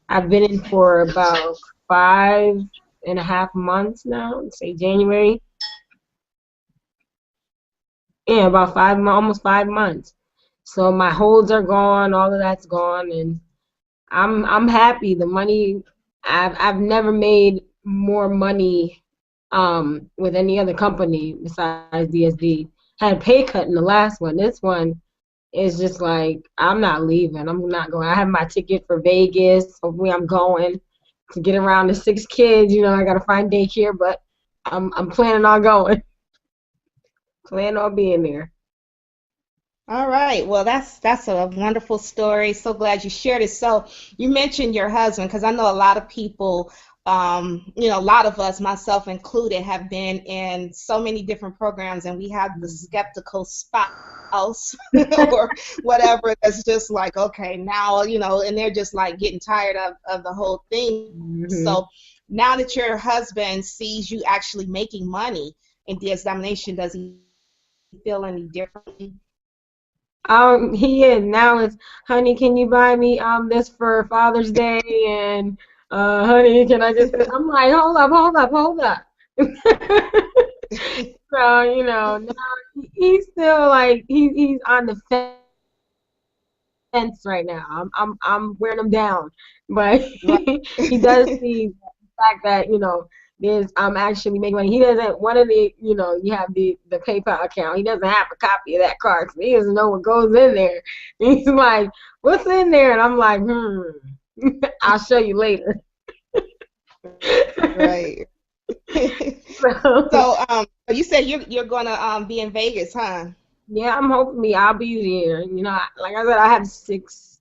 I've been in for about 5.5 months now, let's say January. Yeah, about almost 5 months. So my holds are gone, all of that's gone, and I'm happy. The money, I've never made more money with any other company besides DSD. Had a pay cut in the last one. This one is just like, I'm not leaving. I'm not going. I have my ticket for Vegas. Hopefully I'm going to get around the 6 kids. I got to find daycare, but I'm planning on going. Plan on being there. All right. Well, that's a wonderful story. So glad you shared it. So you mentioned your husband, because I know a lot of people, a lot of us, myself included, have been in so many different programs, and we have the skeptical spouse or whatever that's just like, okay, now, and they're just like getting tired of the whole thing. Mm-hmm. So now that your husband sees you actually making money in DS Domination, does he feel any differently? He is. Now it's, honey, can you buy me this for Father's Day? And honey, can I just, I'm like, hold up. So, now he's still like, he's on the fence right now. I'm wearing him down. But he does see the fact that, I'm actually making money. He doesn't, one of the, you have the PayPal account. He doesn't have a copy of that card, so he doesn't know what goes in there. He's like, what's in there? And I'm like, I'll show you later. Right. So you said you're gonna be in Vegas, huh? Yeah, I'm hoping I'll be there. Like I said, I have 6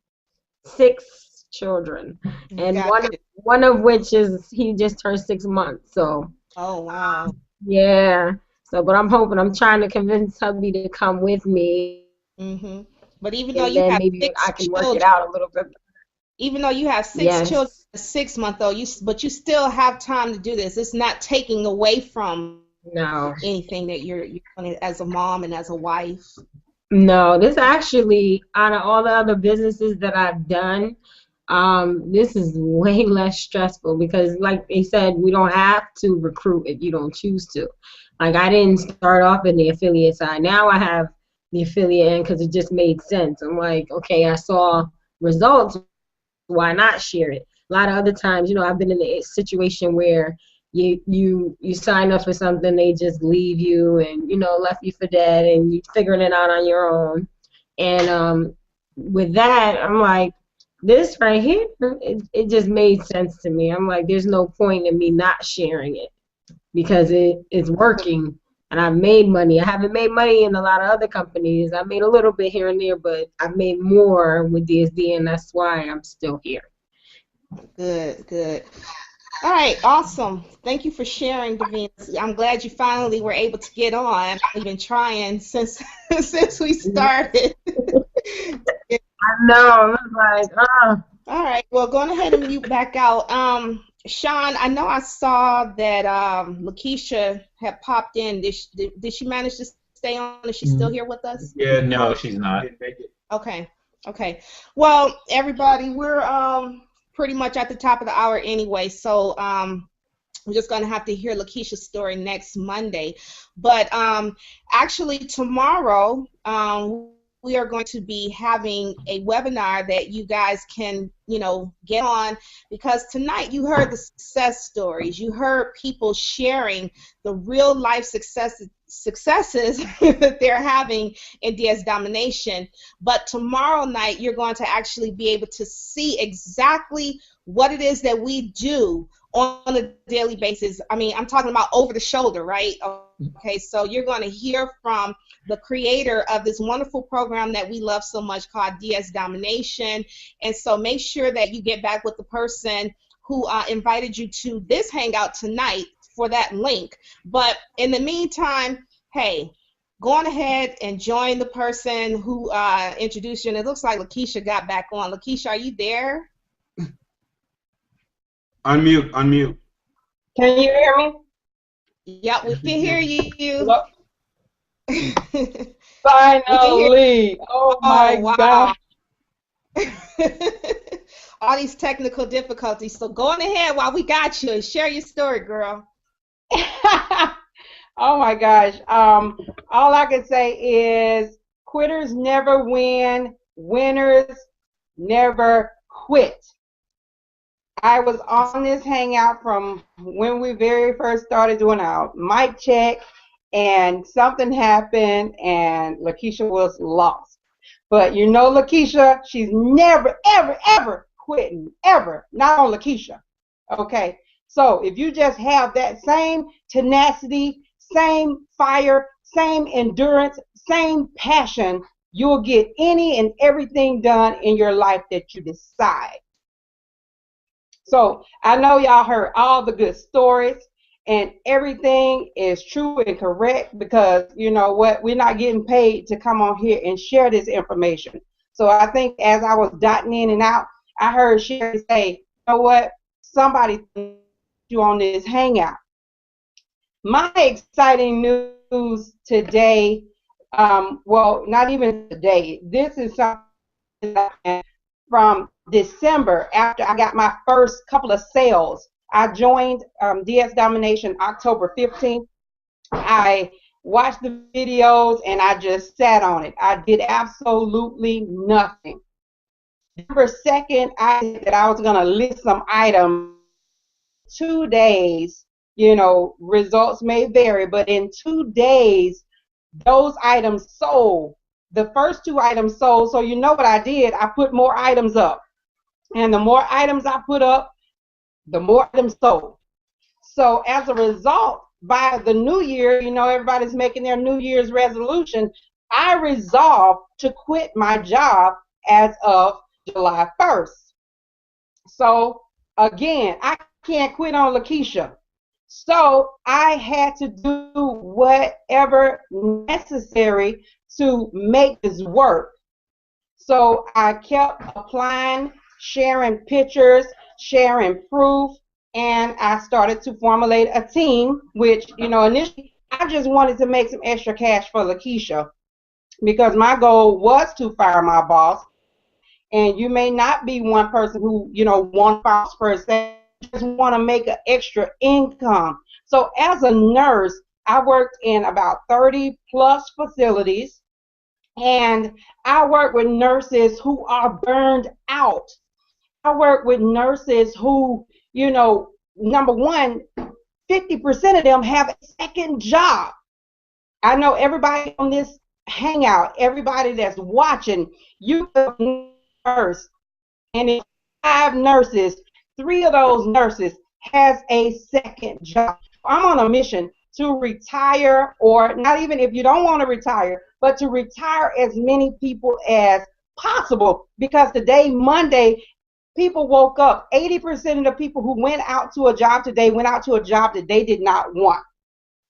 6 children, and Gotcha. one of which is he just turned 6 months. So Oh, wow. yeah. So, but I'm trying to convince hubby to come with me, Hmm. But even though and you then have maybe I six can work it children, out a little bit. even though you have 6 children, Yes. a 6 month though, but you still have time to do this. It's not taking away from No. anything that you're doing as a mom and as a wife. No, this actually, out of all the other businesses that I've done, this is way less stressful because, like they said, we don't have to recruit if you don't choose to. Like, I didn't start off in the affiliate side. Now I have the affiliate end because it just made sense. I'm like, okay, I saw results. Why not share it? A lot of other times, I've been in a situation where you sign up for something, they just leave you and left you for dead, and you figuring it out on your own. And with that, I'm like, this right here, it just made sense to me. I'm like, there's no point in me not sharing it because it's working and I've made money. I haven't made money in a lot of other companies. I made a little bit here and there, but I've made more with DSD, and that's why I'm still here. Good, good. All right, awesome. Thank you for sharing, Davina. I'm glad you finally were able to get on. I've been trying since since we started. I know. I'm like, All right, well, going ahead and mute back out. Sean, I know I saw that Lakeisha had popped in. Did she manage to stay on? Is she still here with us? Yeah, No, she's not. didn't make it. Okay, okay. Well, everybody, we're pretty much at the top of the hour anyway, so we're just going to have to hear Lakeisha's story next Monday. But actually tomorrow, we are going to be having a webinar that you guys can, get on, because tonight you heard the success stories. You heard people sharing the real life successes that they're having in DS Domination. But tomorrow night, you're going to actually be able to see exactly what it is that we do on a daily basis. I mean, I'm talking about over the shoulder, right? Okay, so you're going to hear from the creator of this wonderful program that we love so much called DS Domination. And so make sure that you get back with the person who invited you to this hangout tonight for that link. But in the meantime, hey, go on ahead and join the person who introduced you. And it looks like Lakeisha got back on. Lakeisha, are you there? Unmute. can you hear me? Yep, we can hear you. Look. Finally. Oh my wow. God. All these technical difficulties. So go on ahead while we got you and share your story, girl. Oh my gosh. All I can say is quitters never win, winners never quit. I was on this hangout from when we very first started doing our mic check, and something happened and Lakeisha was lost. But Lakeisha, she's never, ever, ever quitting, ever. Not on Lakeisha. Okay? So if you just have that same tenacity, same fire, same endurance, same passion, you'll get any and everything done in your life that you decide. So I know y'all heard all the good stories, and everything is true and correct, because you know what, we're not getting paid to come on here and share this information. So I think as I was dotting in and out, I heard Sherry say, you know what, somebody you on this hangout. My exciting news today, well, not even today, this is something from December, after I got my first couple of sales. I joined DS Domination October 15th. I watched the videos and I just sat on it. I did absolutely nothing. December 2nd, I said that I was going to list some items. 2 days, results may vary, but in 2 days, those items sold. The first 2 items sold, so you know what I did? I put more items up. And the more items I put up, the more items sold. So as a result, by the new year, everybody's making their New Year's resolution. I resolved to quit my job as of July 1st. So again, I can't quit on Lakeisha. So I had to do whatever necessary to make this work. So I kept applying, sharing pictures, sharing proof, and I started to formulate a team, which, initially I just wanted to make some extra cash for Lakeisha because my goal was to fire my boss. And you may not be one person who, one boss per se, just want to make an extra income. So as a nurse, I worked in about 30 plus facilities, and I work with nurses who are burned out. I work with nurses who, number one, 50% of them have a second job. I know everybody on this hangout, everybody that's watching, you nurse, and in 5 nurses, 3 of those nurses has a second job. I'm on a mission to retire, or not even if you don't want to retire, but to retire as many people as possible, because today, Monday, people woke up. 80% of the people who went out to a job today went out to a job that they did not want.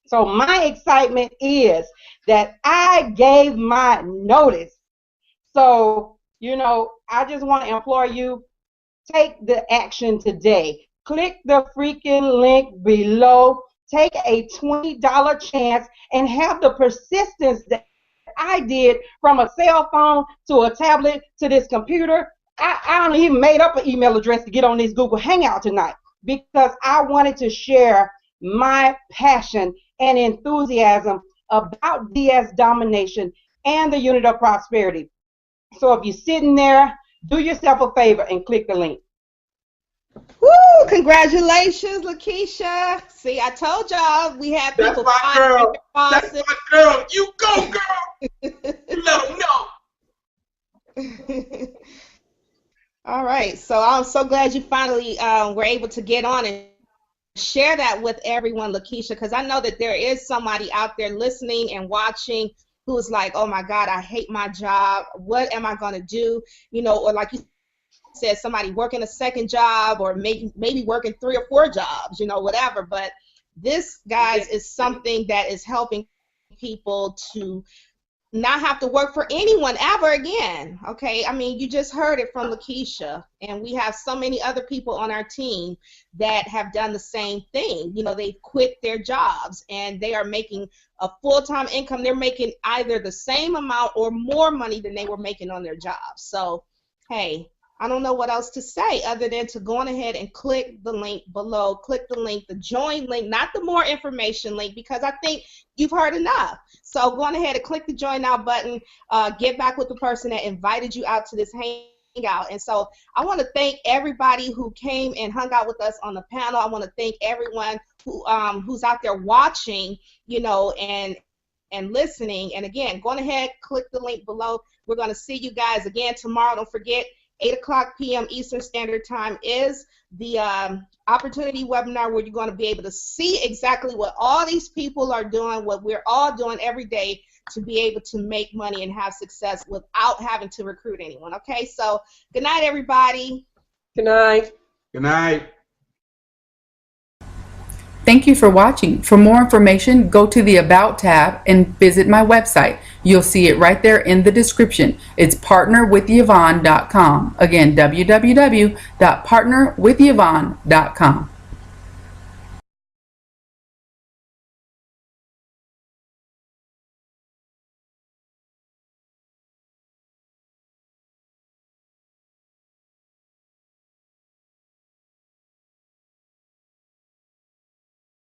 So my excitement is that I gave my notice. So, I just want to implore you, take the action today. Click the freaking link below. Take a $20 chance and have the persistence that I did from a cell phone to a tablet to this computer. I don't even made up an email address to get on this Google Hangout tonight because I wanted to share my passion and enthusiasm about DS domination and the unit of prosperity. So if you're sitting there, do yourself a favor and click the link. Woo! Congratulations, Lakeisha. See, I told y'all we had people. That's my girl. That's my girl. You go, girl. You let them know. All right. So I'm so glad you finally were able to get on and share that with everyone, Lakeisha, because I know that there is somebody out there listening and watching who's like, oh my God, I hate my job. What am I going to do? Or like you said, somebody working a second job, or maybe working 3 or 4 jobs, whatever. But this, guys, is something that is helping people to not have to work for anyone ever again. Okay, I mean, you just heard it from Lakeisha, and we have so many other people on our team that have done the same thing. They've quit their jobs and they are making a full-time income. They're making either the same amount or more money than they were making on their jobs. So, hey, I don't know what else to say other than to go on ahead and click the link below. Click the link, the join link, not the more information link, because I think you've heard enough. So go on ahead and click the join now button. Get back with the person that invited you out to this hangout. And so I want to thank everybody who came and hung out with us on the panel. I want to thank everyone who who's out there watching, and listening. And again, go on ahead, click the link below. We're going to see you guys again tomorrow. Don't forget, 8:00 p.m. Eastern Standard Time is the opportunity webinar where you're going to be able to see exactly what all these people are doing, what we're all doing every day to be able to make money and have success without having to recruit anyone. Okay, so good night, everybody. Good night. Good night. Thank you for watching. For more information, go to the About tab and visit my website. You'll see it right there in the description. It's partnerwithyvonne.com. Again, www.partnerwithyvonne.com.